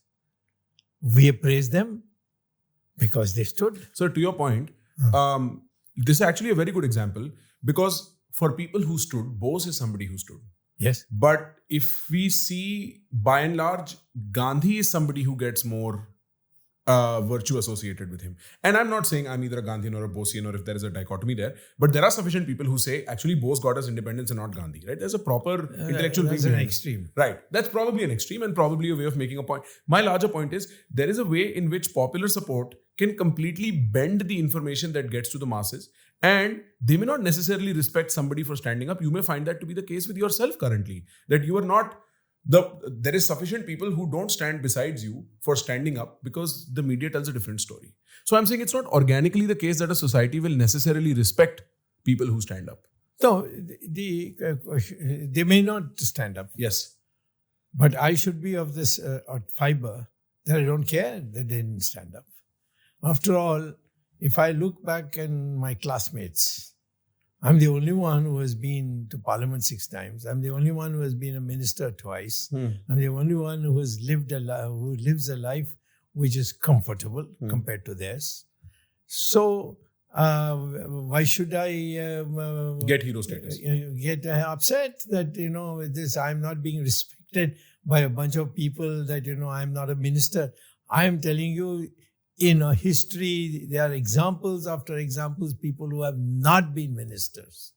we praise them because they stood. So to your point, this is actually a very good example. Because for people who stood, Bose is somebody who stood. Yes. But if we see, by and large, Gandhi is somebody who gets more virtue associated with him. And I'm not saying I'm either a Gandhian or a Bosian, or if there is a dichotomy there, but there are sufficient people who say actually Bose got us independence and not Gandhi, right? There's a proper intellectual That's being an behind it. extreme. Right. That's probably an extreme and probably a way of making a point. My larger point is there is a way in which popular support can completely bend the information that gets to the masses, and they may not necessarily respect somebody for standing up. You may find that to be the case with yourself currently, that you are not there is sufficient people who don't stand besides you for standing up because the media tells a different story. So I'm saying it's not organically the case that a society will necessarily respect people who stand up. No, they may not stand up. Yes. But I should be of this fiber that I don't care that they didn't stand up. After all, if I look back in my classmates, I'm the only one who has been to Parliament 6 times. I'm the only one who has been a minister twice. I'm the only one who has who lives a life which is comfortable compared to theirs. So why should I Get hero status. Get upset that this I'm not being respected by a bunch of people, that I'm not a minister? I'm telling you, in a history, there are examples after examples, people who have not been ministers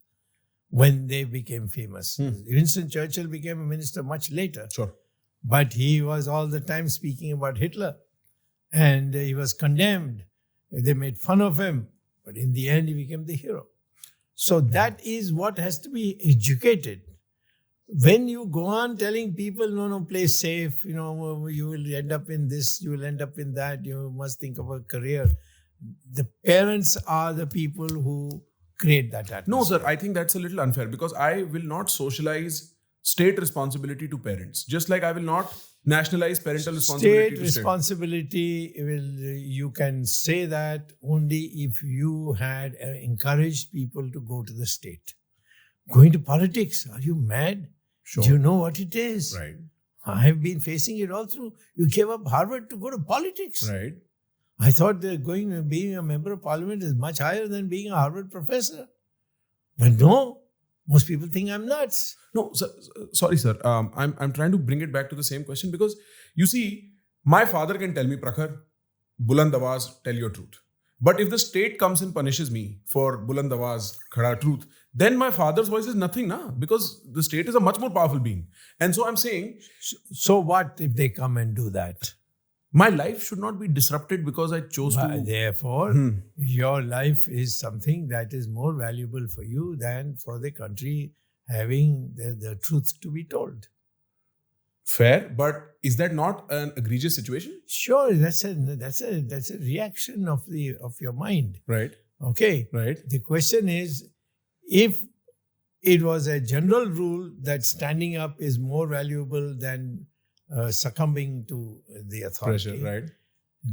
when they became famous. Winston Churchill became a minister much later. Sure. But he was all the time speaking about Hitler. And he was condemned. They made fun of him. But in the end, he became the hero. So that is what has to be educated. When you go on telling people, no, play safe, you will end up in this, you will end up in that, you must think of a career. The parents are the people who create that atmosphere. No, sir, I think that's a little unfair because I will not socialize state responsibility to parents, just like I will not nationalize parental responsibility State to responsibility, you can say that only if you had encouraged people to go to the state. Going to politics, are you mad? Sure. Do you know what it is? Right. I have been facing it all through. You gave up Harvard to go to politics. Right. I thought that being a member of parliament is much higher than being a Harvard professor. But no, most people think I'm nuts. No, sir, sorry, sir. I'm trying to bring it back to the same question because you see, my father can tell me, Prakhar, Buland Awaz, tell your truth. But if the state comes and punishes me for Buland Awaz, Khada truth, then my father's voice is nothing, because the state is a much more powerful being. And so I'm saying, So what if they come and do that? my life should not be disrupted because I chose to. Therefore, your life is something that is more valuable for you than for the country having the truth to be told. Fair, but is that not an egregious situation? Sure, that's a reaction of your mind. Right. Okay. Right. The question is, if it was a general rule that standing up is more valuable than succumbing to the authority, Pressure, right?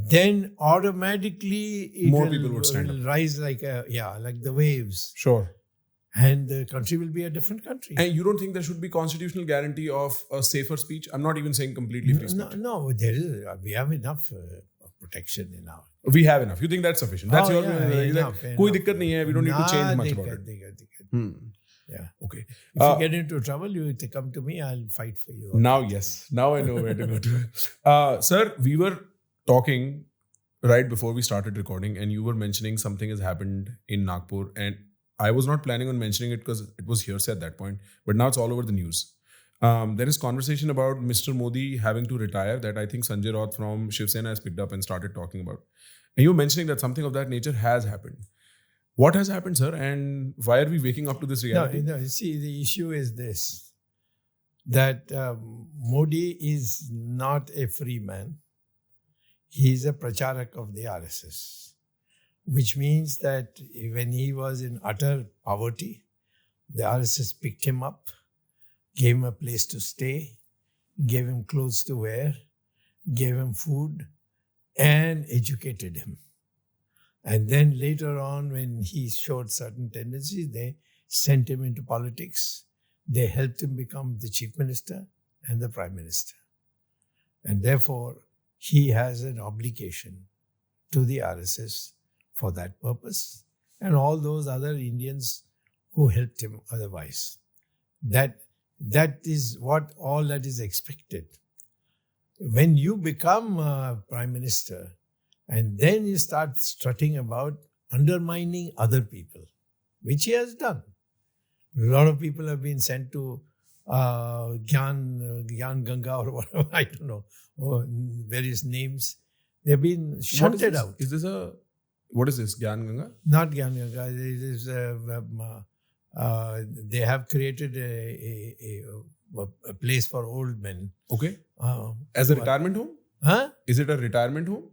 then automatically More people would stand up. rise like the waves, Sure. and the country will be a different country. And you don't think there should be constitutional guarantee of a safer speech? I'm not even saying completely free speech. No, there is. We have enough protection in our. We have enough. You think that's sufficient? That's your. enough. Koi dikkat nahi hai. We don't need to change much about it. Dikkad. Yeah. Okay. If you get into trouble, you come to me. I'll fight for you. Now, yes. Now I know where to go to. Sir, we were talking right before we started recording, and you were mentioning something has happened in Nagpur, and I was not planning on mentioning it because it was hearsay at that point, but now it's all over the news. There is conversation about Mr. Modi having to retire that I think Sanjay Raut from Shiv Sena has picked up and started talking about. And you were mentioning that something of that nature has happened. What has happened, sir? And why are we waking up to this reality? No, see, the issue is this, that Modi is not a free man. He is a pracharak of the RSS, which means that when he was in utter poverty, the RSS picked him up, gave him a place to stay, gave him clothes to wear, gave him food, and educated him. And then later on, when he showed certain tendencies, they sent him into politics. They helped him become the chief minister and the prime minister. And therefore, he has an obligation to the RSS for that purpose. And all those other Indians who helped him otherwise. That is what all that is expected. When you become prime minister and then you start strutting about undermining other people, which he has done. A lot of people have been sent to Gyan Ganga or whatever, I don't know, or various names. They've been shunted out. What is this? Gyan Ganga? Not Gyan Ganga. It is, they have created a place for old men. Okay. As a retirement home? Huh? Is it a retirement home?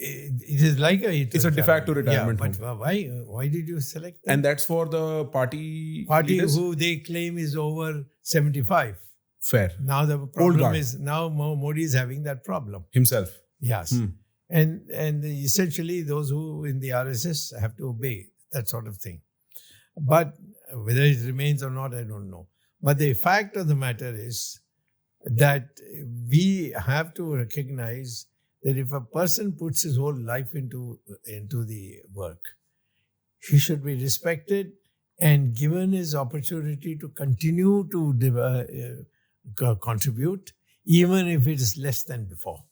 It is like It's a de facto retirement home. home. But why did you select that? And that's for the party leaders? Who they claim is over 75. Fair. Now the problem is now Modi is having that problem. Himself. Yes. And essentially those who in the RSS have to obey that sort of thing. But whether it remains or not, I don't know. But the fact of the matter is that we have to recognize that if a person puts his whole life into the work, he should be respected and given his opportunity to continue to contribute, even if it is less than before.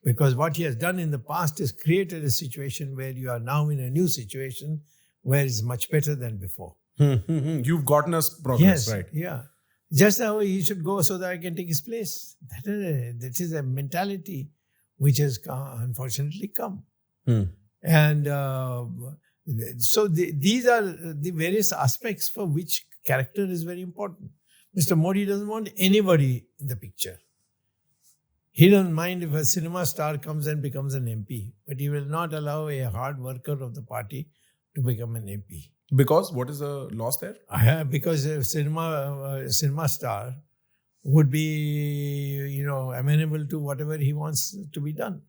Because what he has done in the past is created a situation where you are now in a new situation where it's much better than before. You've gotten us progress, Yes, right? yeah. Just now he should go so that I can take his place. That is a mentality which has unfortunately come. And so these are the various aspects for which character is very important. Mr. Modi doesn't want anybody in the picture. He doesn't mind if a cinema star comes and becomes an MP, but he will not allow a hard worker of the party to become an MP. Because what is the loss there? Because a cinema star would be, amenable to whatever he wants to be done.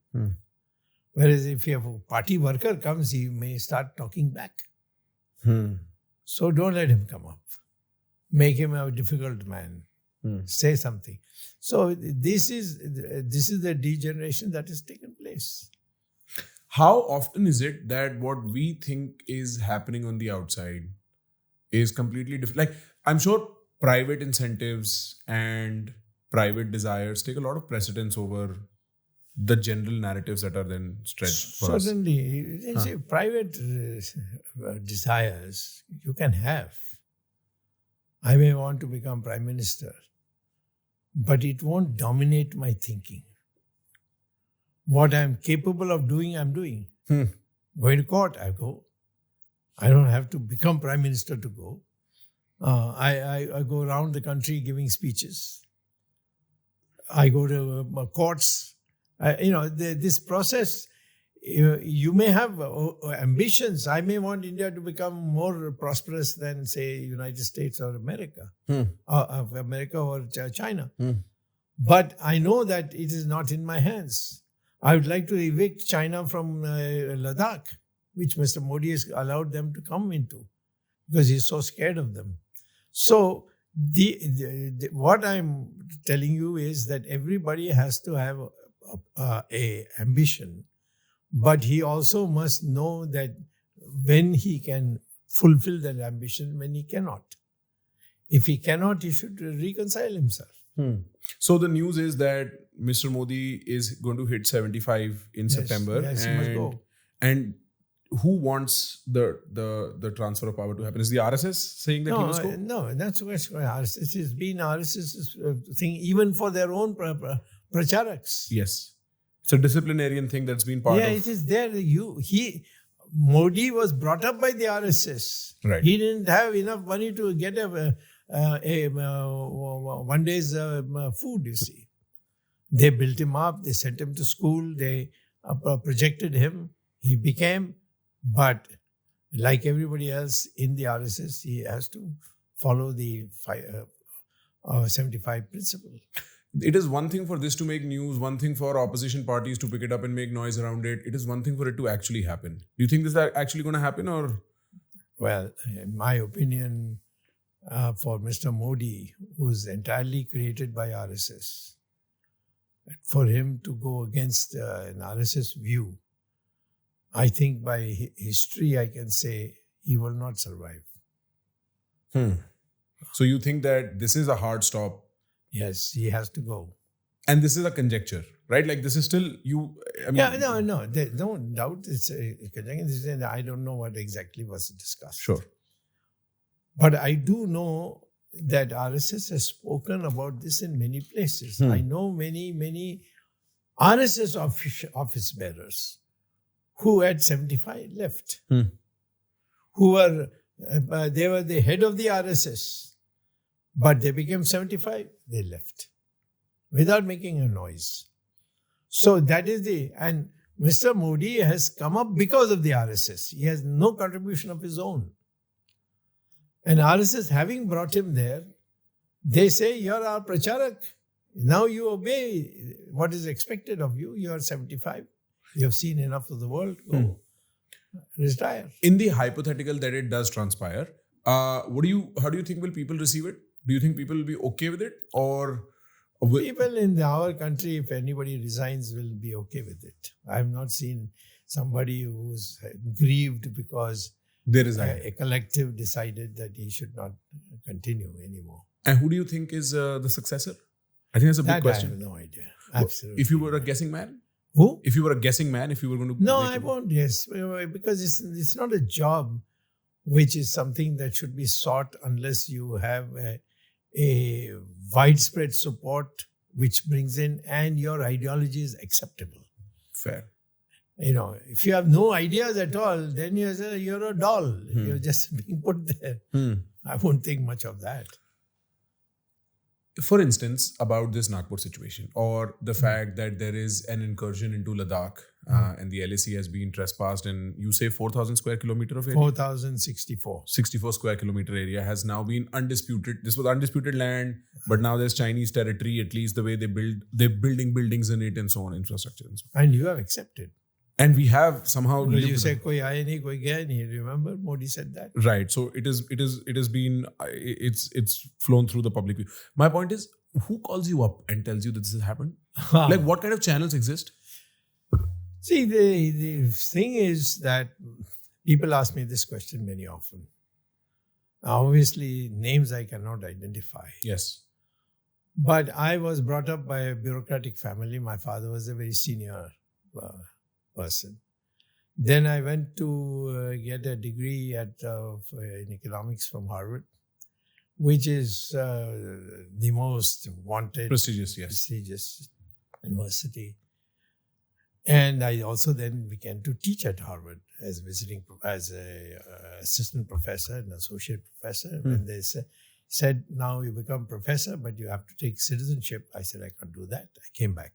Whereas if a party worker comes, he may start talking back. So don't let him come up. Make him a difficult man. Say something. So this is the degeneration that has taken place. How often is it that what we think is happening on the outside is completely different? Like, I'm sure private incentives and private desires take a lot of precedence over the general narratives that are then stretched for us. Certainly. Private desires you can have. I may want to become prime minister, but it won't dominate my thinking. What I'm capable of doing, I'm doing. Going to court, I go. I don't have to become prime minister to go. I go around the country giving speeches. I go to courts. This process, you may have ambitions. I may want India to become more prosperous than, say, United States or America, or China. But I know that it is not in my hands. I would like to evict China from Ladakh, which Mr. Modi has allowed them to come into because he's so scared of them. So what I'm telling you is that everybody has to have a ambition, but he also must know that when he can fulfill that ambition, when he cannot. If he cannot, he should reconcile himself. So the news is that Mr. Modi is going to hit 75 in September. Yes, he must go. And who wants the transfer of power to happen? Is the RSS saying that he must go? No, that's what RSS has been. RSS's thing, even for their own pracharaks. Yes. It's a disciplinarian thing that's been part of... Yeah, it is there. Modi was brought up by the RSS. Right. He didn't have enough money to get a one day's food, you see. They built him up, they sent him to school, they projected him, he became, but like everybody else in the RSS, he has to follow the 75 principle. It is one thing for this to make news, one thing for opposition parties to pick it up and make noise around it. It is one thing for it to actually happen. Do you think this is actually going to happen, or? Well, in my opinion, for Mr. Modi, who's entirely created by RSS, for him to go against an RSS view, I think by history I can say he will not survive. So you think that this is a hard stop, Yes, he has to go. and this is a conjecture, right? Like this is still you. I mean, Yeah, no. There's no doubt. I don't know what exactly was discussed. Sure. But I do know that RSS has spoken about this in many places. I know many RSS office bearers who at 75 left, who were they were the head of the RSS, but they became 75, they left without making a noise. So that is and Mr. Modi has come up because of the RSS. He has no contribution of his own. And RSS having brought him there, they say, you're our pracharak. Now you obey what is expected of you. You are 75. You have seen enough of the world. Go retire. in the hypothetical that it does transpire, how do you think will people receive it? Do you think people will be okay with it, or People in our country, if anybody resigns, will be okay with it. I have not seen somebody who's grieved because they resign? a collective decided that he should not continue anymore. And who do you think is the successor? I think that's a big That question. I have no idea. Absolutely. If you were a guessing man, Who? if you were a guessing man, if you were going to No, make I a- won't. Yes, because it's not a job which is something that should be sought unless you have a widespread support which brings in and your ideology is acceptable. Fair. If you have no ideas at all, then you're a doll. You're just being put there. I won't think much of that. For instance, about this Nagpur situation, or the fact that there is an incursion into Ladakh and the LAC has been trespassed in, you say 4,000 square kilometer of area? 4,064. 64 square kilometer area has now been undisputed. This was undisputed land, but now there's Chinese territory, at least the way they're building buildings in it and so on, infrastructure and so on. And you have accepted. And we have somehow Because lived you with say, them. koi aaya nahi, koi gaya nahi. Remember, Modi said that. Right. So it has been it's flown through the public view. My point is, who calls you up and tells you that this has happened? Like, what kind of channels exist? See, the thing is that people ask me this question very often. Obviously, names I cannot identify. Yes. But I was brought up by a bureaucratic family. My father was a very senior person. Then I went to get a degree in economics from Harvard, which is the most wanted, Prestigious, yes. prestigious university. And I also then began to teach at Harvard as a assistant professor and associate professor. And they said, now you become professor, but you have to take citizenship. I said, I can't do that. I came back.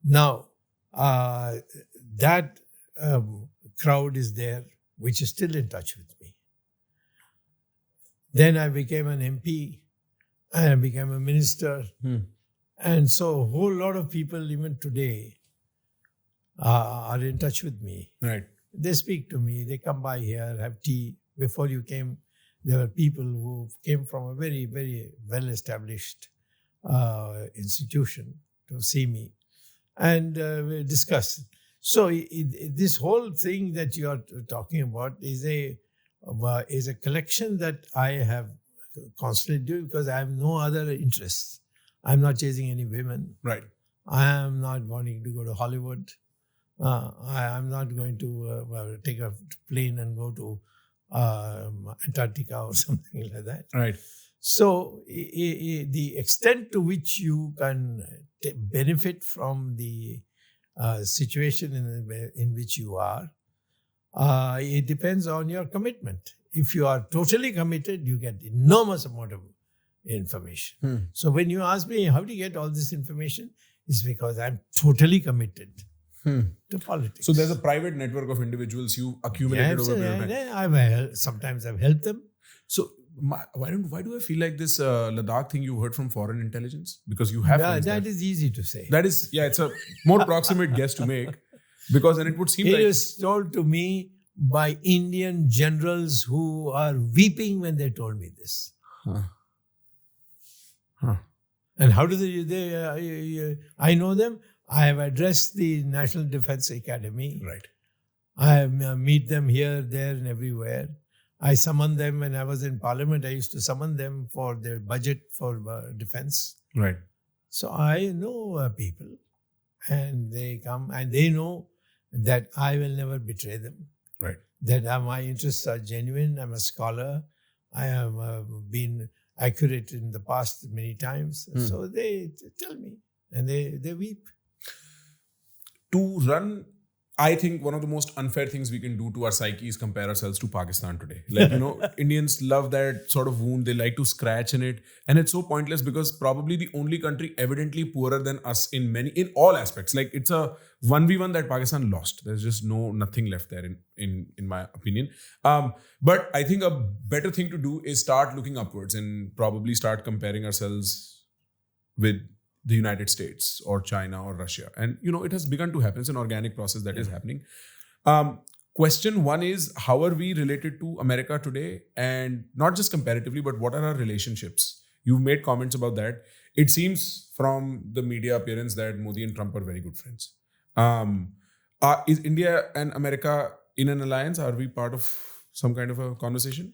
Now, that crowd is there, which is still in touch with me. Then I became an MP and I became a minister. And so a whole lot of people, even today, are in touch with me. Right. They speak to me. They come by here, have tea. Before you came, there were people who came from a very, very well-established institution to see me. And we discuss. So this whole thing that you are talking about is a collection that I have constantly do because I have no other interests. I'm not chasing any women. Right. I am not wanting to go to Hollywood. I am not going to take a plane and go to Antarctica or something like that. Right. So the extent to which you can benefit from the situation in which you are, it depends on your commitment. If you are totally committed, you get enormous amount of information. So when you ask me, how do you get all this information? It's because I'm totally committed to politics. So there's a private network of individuals you accumulated over a period of time. Sometimes I've helped them. So why do I feel like this Ladakh thing you heard from foreign intelligence? Because you have friends That there. is easy to say. That is, yeah, it's a more proximate guess to make. Because then it would seem It like was told to me by Indian generals who are weeping when they told me this. And how do I know them? I have addressed the National Defense Academy. right. I meet them here, there, and everywhere. I summoned them when I was in Parliament. I used to summon them for their budget for defense. Right. So I know people, and they come and they know that I will never betray them. Right. That my interests are genuine. I'm a scholar. I have been accurate in the past many times. So they tell me, and they weep. To run, I think one of the most unfair things we can do to our psyche is compare ourselves to Pakistan today. Like, Indians love that sort of wound. They like to scratch in it. And it's so pointless because probably the only country evidently poorer than us in all aspects. Like, it's a 1v1 that Pakistan lost. There's just nothing left there in my opinion. But I think a better thing to do is start looking upwards and probably start comparing ourselves with the United States or China or Russia. And, it has begun to happen. It's an organic process that is happening. Question one is, how are we related to America today? And not just comparatively, but what are our relationships? You've made comments about that. It seems from the media appearance that Modi and Trump are very good friends. Is India and America in an alliance? Are we part of some kind of a conversation?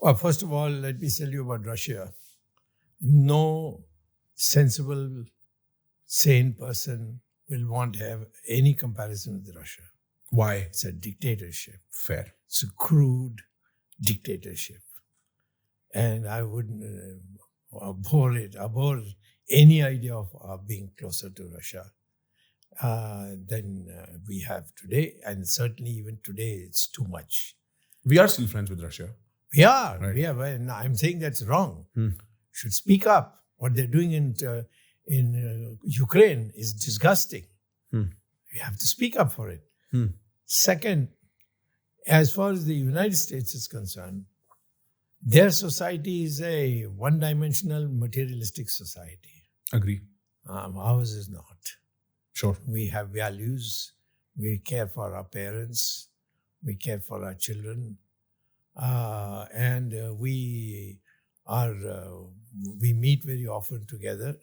Well, first of all, let me tell you about Russia. No sensible, sane person will want to have any comparison with Russia. Why? It's a dictatorship. Fair. It's a crude dictatorship. And I wouldn't abhor any idea of being closer to Russia than we have today. And certainly even today, it's too much. We are still friends with Russia. We are. Right. We are. And I'm saying that's wrong. Should speak up. What they're doing in Ukraine is disgusting. We have to speak up for it. Second, as far as the United States is concerned, their society is a one-dimensional materialistic society. Agree. Ours is not. Sure. We have values. We care for our parents. We care for our children. And we meet very often together.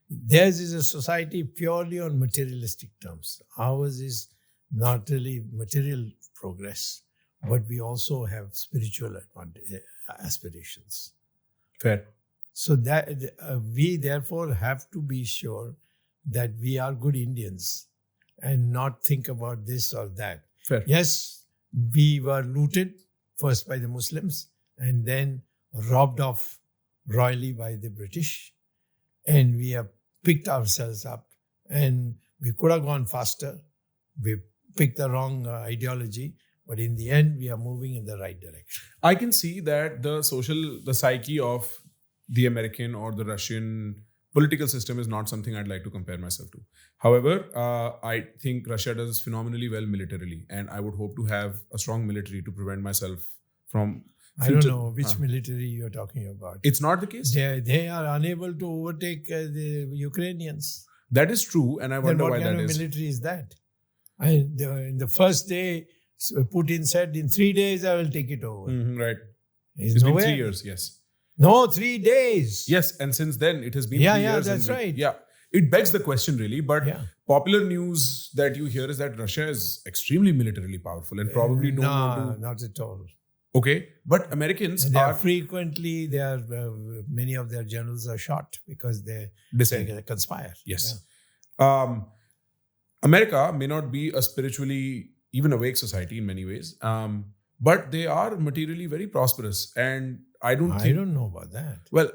Theirs is a society purely on materialistic terms. Ours is not really material progress, but we also have spiritual aspirations. Fair. So that we therefore have to be sure that we are good Indians and not think about this or that. Fair. Yes, we were looted first by the Muslims and then robbed off royally by the British, and we have picked ourselves up, and we could have gone faster. We picked the wrong ideology, but in the end, we are moving in the right direction. I can see that the psyche of the American or the Russian political system is not something I'd like to compare myself to. However, I think Russia does phenomenally well militarily, and I would hope to have a strong military to prevent myself from I don't know which military you're talking about. It's not the case? They are unable to overtake the Ukrainians. That is true, and I wonder why that is. What kind of military is that? In the first day, Putin said, in 3 days, I will take it over. Right. It's It's been 3 years, yes. No, 3 days. Yes, and since then, it has been 3 years. Yeah, that's right. Yeah. It begs the question, really, but Yeah. popular news that you hear is that Russia is extremely militarily powerful and probably don't want to... not at all. Okay, but Americans And are... many of their generals are shot because they conspire. Yes. Yeah. America may not be a spiritually even awake society in many ways, but they are materially very prosperous. And I don't know about that. Well,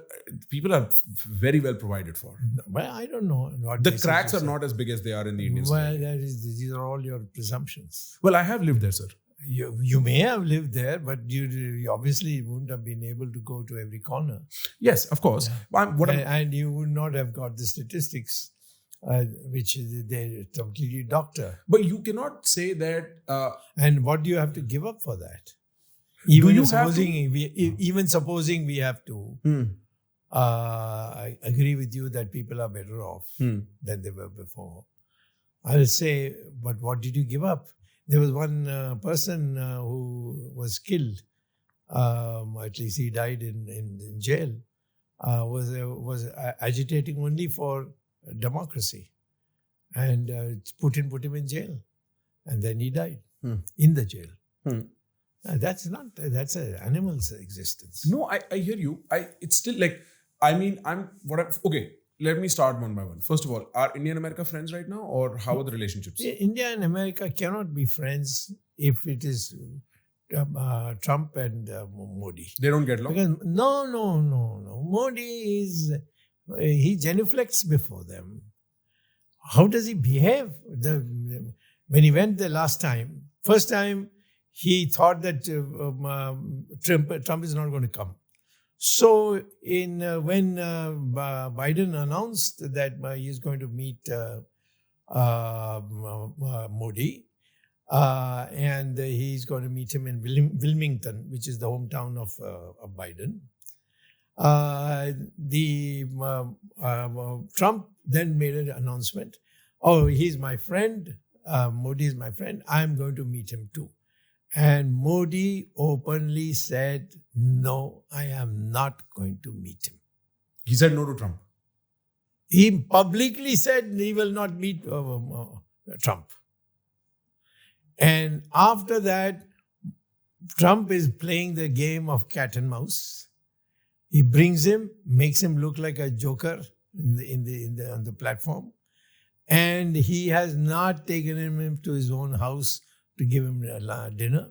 people are very well provided for. Well, I don't know. The cracks are not as big as they are in the Indian Well, society. these are all your presumptions. Well, I have lived there, sir. You may have lived there, but you obviously wouldn't have been able to go to every corner. Yes, of course. And you would not have got the statistics, which they completely doctor. But you cannot say that... and what do you have to give up for that? Even supposing we have to, I agree with you that people are better off than they were before. I'll say, but what did you give up? There was one person who was killed. At least he died in jail. Was agitating only for democracy, and Putin put him in jail, and then he died in the jail. That's an animal's existence. No, I hear you. It's still like, I mean, okay, let me start one by one. First of all, are India and America friends right now, or how are the relationships? India and America cannot be friends if it is Trump and Modi. They don't get along? Because no. Modi is he genuflects before them. How does he behave? When he went the last time, first time he thought that Trump is not going to come. So when Biden announced that he is going to meet Modi, and he's going to meet him in Wilmington, which is the hometown of Biden. Trump then made an announcement. Oh, he's my friend. Modi is my friend. I'm going to meet him too. And Modi openly said, no, I am not going to meet him. He said no to Trump. He publicly said he will not meet Trump. And after that, Trump is playing the game of cat and mouse. He brings him, makes him look like a joker on the platform. And he has not taken him to his own house to give him dinner,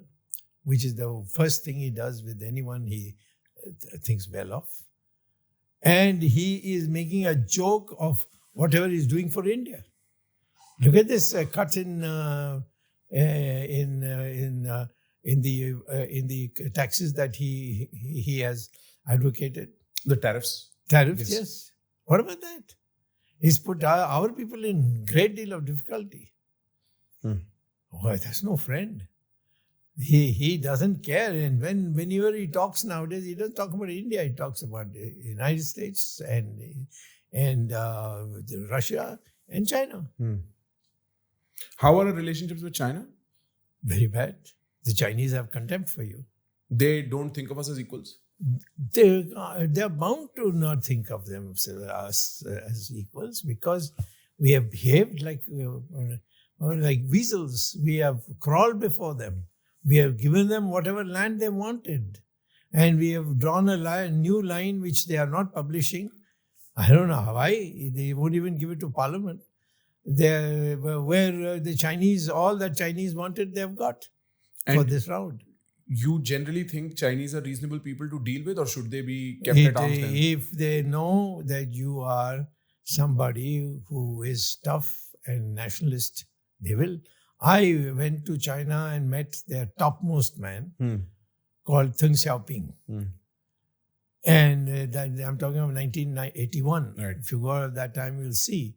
which is the first thing he does with anyone he thinks well of. And he is making a joke of whatever he's doing for India. Look at this cut in the taxes that he has advocated. The tariffs. Tariffs, yes. What about that? He's put our people in great deal of difficulty. Oh, that's no friend. He doesn't care. And whenever he talks nowadays, he doesn't talk about India. He talks about the United States and Russia and China. How are our relationships with China? Very bad. The Chinese have contempt for you. They don't think of us as equals? They're bound to not think of us as equals because we have behaved like weasels. We have crawled before them. We have given them whatever land they wanted. And we have drawn a new line which they are not publishing. I don't know why. They won't even give it to Parliament. Where the Chinese, all that Chinese wanted, they've got for this round. You generally think Chinese are reasonable people to deal with, or should they be kept at arm's length? If they know that you are somebody who is tough and nationalist, they will. I went to China and met their topmost man called Deng Xiaoping. And I'm talking of 1981. Right. If you go at that time, you'll see.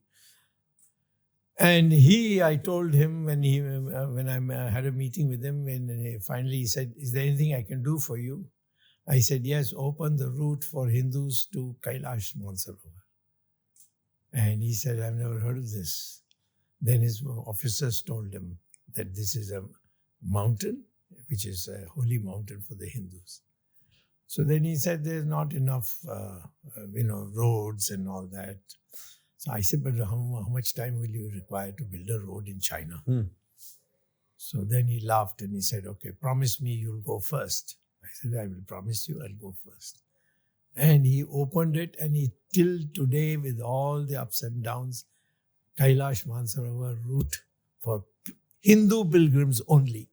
And I told him when I had a meeting with him, and finally he said, "Is there anything I can do for you?" I said, "Yes, open the route for Hindus to Kailash Mansarovar." And he said, "I've never heard of this." Then his officers told him that this is a mountain, which is a holy mountain for the Hindus. So then he said, "There's not enough, roads and all that." So I said, "But how much time will you require to build a road in China?" So then he laughed and he said, "Okay, promise me you'll go first." I said, "I will promise you I'll go first." And he opened it, and till today, with all the ups and downs, Kailash Mansarovar route for Hindu pilgrims only,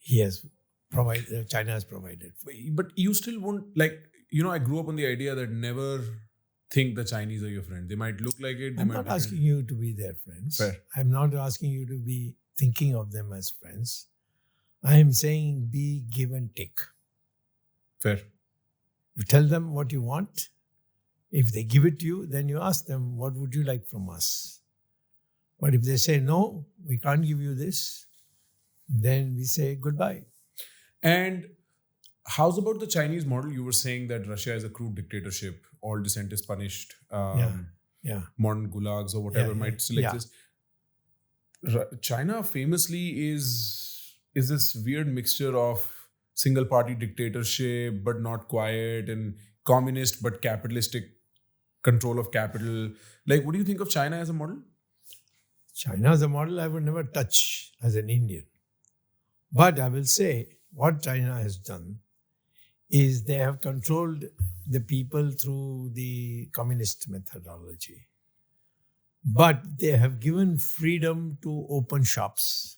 China has provided. But you still won't, I grew up on the idea that never think the Chinese are your friend. They might look like it. I'm not asking you to be their friends. Fair. I'm not asking you to be thinking of them as friends. I am saying be give and take. Fair. You tell them what you want. If they give it to you, then you ask them, what would you like from us? But if they say, no, we can't give you this, then we say goodbye. And how's about the Chinese model? You were saying that Russia is a crude dictatorship. All dissent is punished. Modern gulags or whatever might still exist. China famously is this weird mixture of single party dictatorship but not quiet, and communist but capitalistic control of capital. What do you think of China as a model? China as a model I would never touch as an Indian. But I will say what China has done is they have controlled the people through the communist methodology. But they have given freedom to open shops.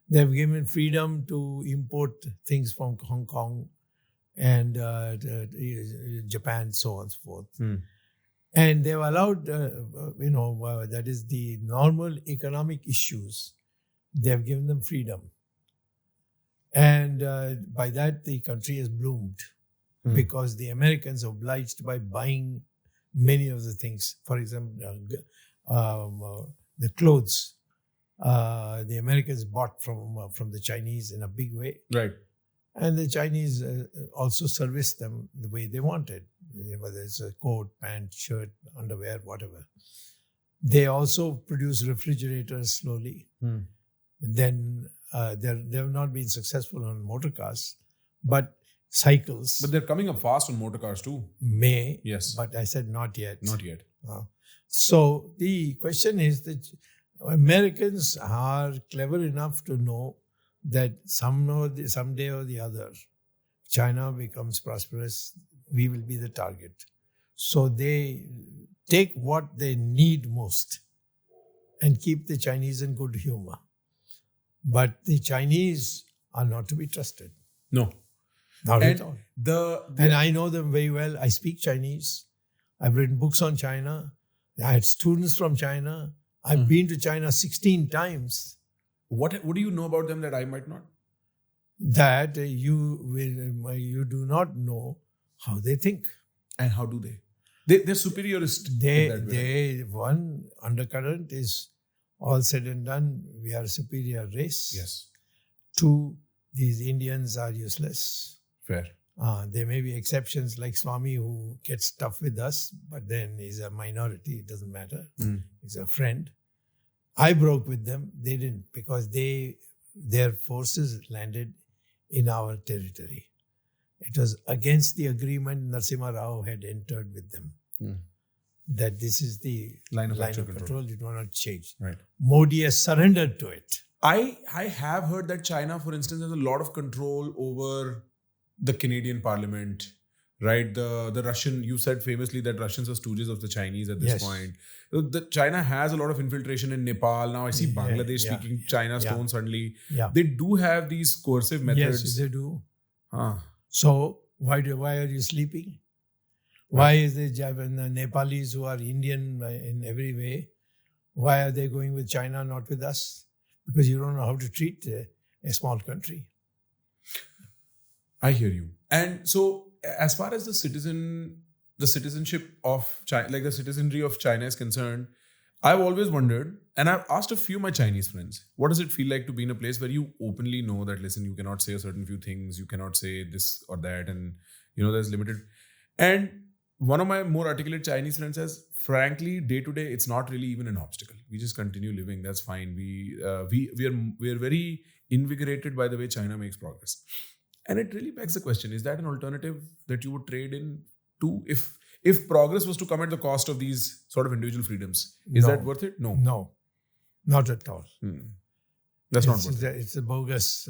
They have given freedom to import things from Hong Kong and Japan, so on and so forth. And they've allowed, that is the normal economic issues. They have given them freedom. And by that, the country has bloomed because the Americans are obliged by buying many of the things. For example, the clothes. The Americans bought from the Chinese in a big way. Right. And the Chinese also serviced them the way they wanted, whether it's a coat, pant, shirt, underwear, whatever. They also produce refrigerators slowly. Then they have not been successful on motor cars, but cycles But they're coming up fast on motor cars too. may. Yes. But I said not yet. Not yet. So the question is that Americans are clever enough to know that someday or the other, China becomes prosperous, we will be the target. So they take what they need most and keep the Chinese in good humor. But the Chinese are not to be trusted. No. Not And at all. the And I know them very well. I speak Chinese. I've written books on China. I had students from China. I've been to China 16 times. what do you know about them that I might not? That you do not know how they think. And how do they? They're superiorist. in that way. One undercurrent is all said and done, we are a superior race. Yes. Two, these Indians are useless. Fair. There may be exceptions like Swami who gets tough with us, but then he's a minority. It doesn't matter. He's a friend. I broke with them. They didn't because their forces landed in our territory. It was against the agreement Narasimha Rao had entered with them. That this is the Line of actual control. It will not change. Right. Modi has surrendered to it. I have heard that China, for instance, has a lot of control over the Canadian Parliament, right? The Russian, you said famously that Russians are stooges of the Chinese at this Yes. point. China has a lot of infiltration in Nepal. Now I see Bangladesh speaking China stone suddenly. Yeah. They do have these coercive methods. Yes, they do. Huh. So why are you sleeping? Why is the Nepalis who are Indian in every way, why are they going with China, not with us? Because you don't know how to treat a small country. I hear you. And so, as far as the citizenship of China, like the citizenry of China is concerned, I've always wondered, and I've asked a few of my Chinese friends, what does it feel like to be in a place where you openly know that, listen, you cannot say a certain few things, you cannot say this or that, and there's limited. And one of my more articulate Chinese friends says, frankly, day to day, it's not really even an obstacle. We just continue living. That's fine. We are very invigorated by the way China makes progress. And it really begs the question, is that an alternative that you would trade in to if progress was to come at the cost of these sort of individual freedoms? Is that worth it? No. No, not at all. That's not worth it. It's a bogus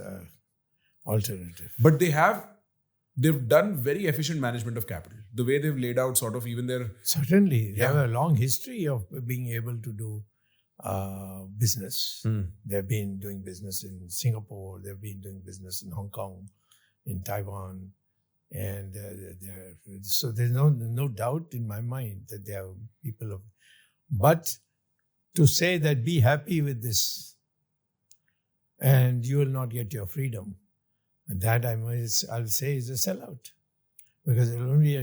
alternative. But they've done very efficient management of capital. The way they've laid out sort of even their... Certainly. They have a long history of being able to do business. They've been doing business in Singapore. They've been doing business in Hong Kong, in Taiwan. And so there's no doubt in my mind that they are people of... But to say that be happy with this and you will not get your freedom, that I'll say is a sellout. Because it will only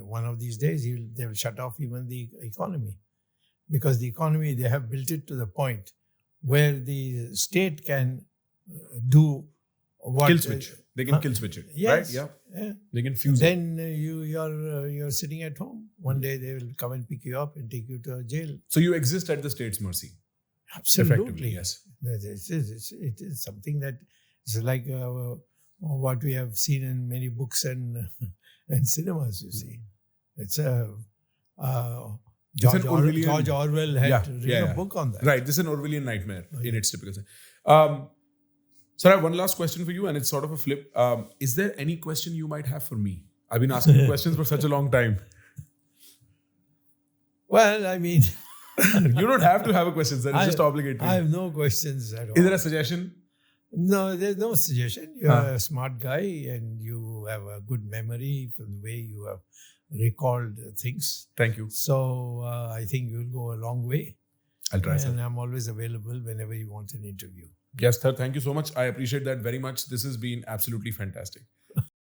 one of these days they will shut off even the economy. Because the economy, they have built it to the point where the state can do what... Kill switch. They can kill switch it. Yes. Right? Yeah. Yeah. They can fuse it. Then you're sitting at home. One day they will come and pick you up and take you to a jail. So you exist at the state's mercy. Absolutely. Effectively, yes. It is something that is like what we have seen in many books and cinemas, you see. It's George Orwell had written a book on that. Right. This is an Orwellian nightmare in its typical sense. Sir, I have one last question for you, and it's sort of a flip. Is there any question you might have for me? I've been asking you questions for such a long time. Well, I mean, You don't have to have a question, sir. It's just obligatory. I have no questions at all. Is there a suggestion? No, there's no suggestion. You're a smart guy and you have a good memory from the way you have recalled things. Thank you. So I think you'll go a long way. I'll try, sir. And I'm always available whenever you want an interview. Yes, sir. Thank you so much. I appreciate that very much. This has been absolutely fantastic.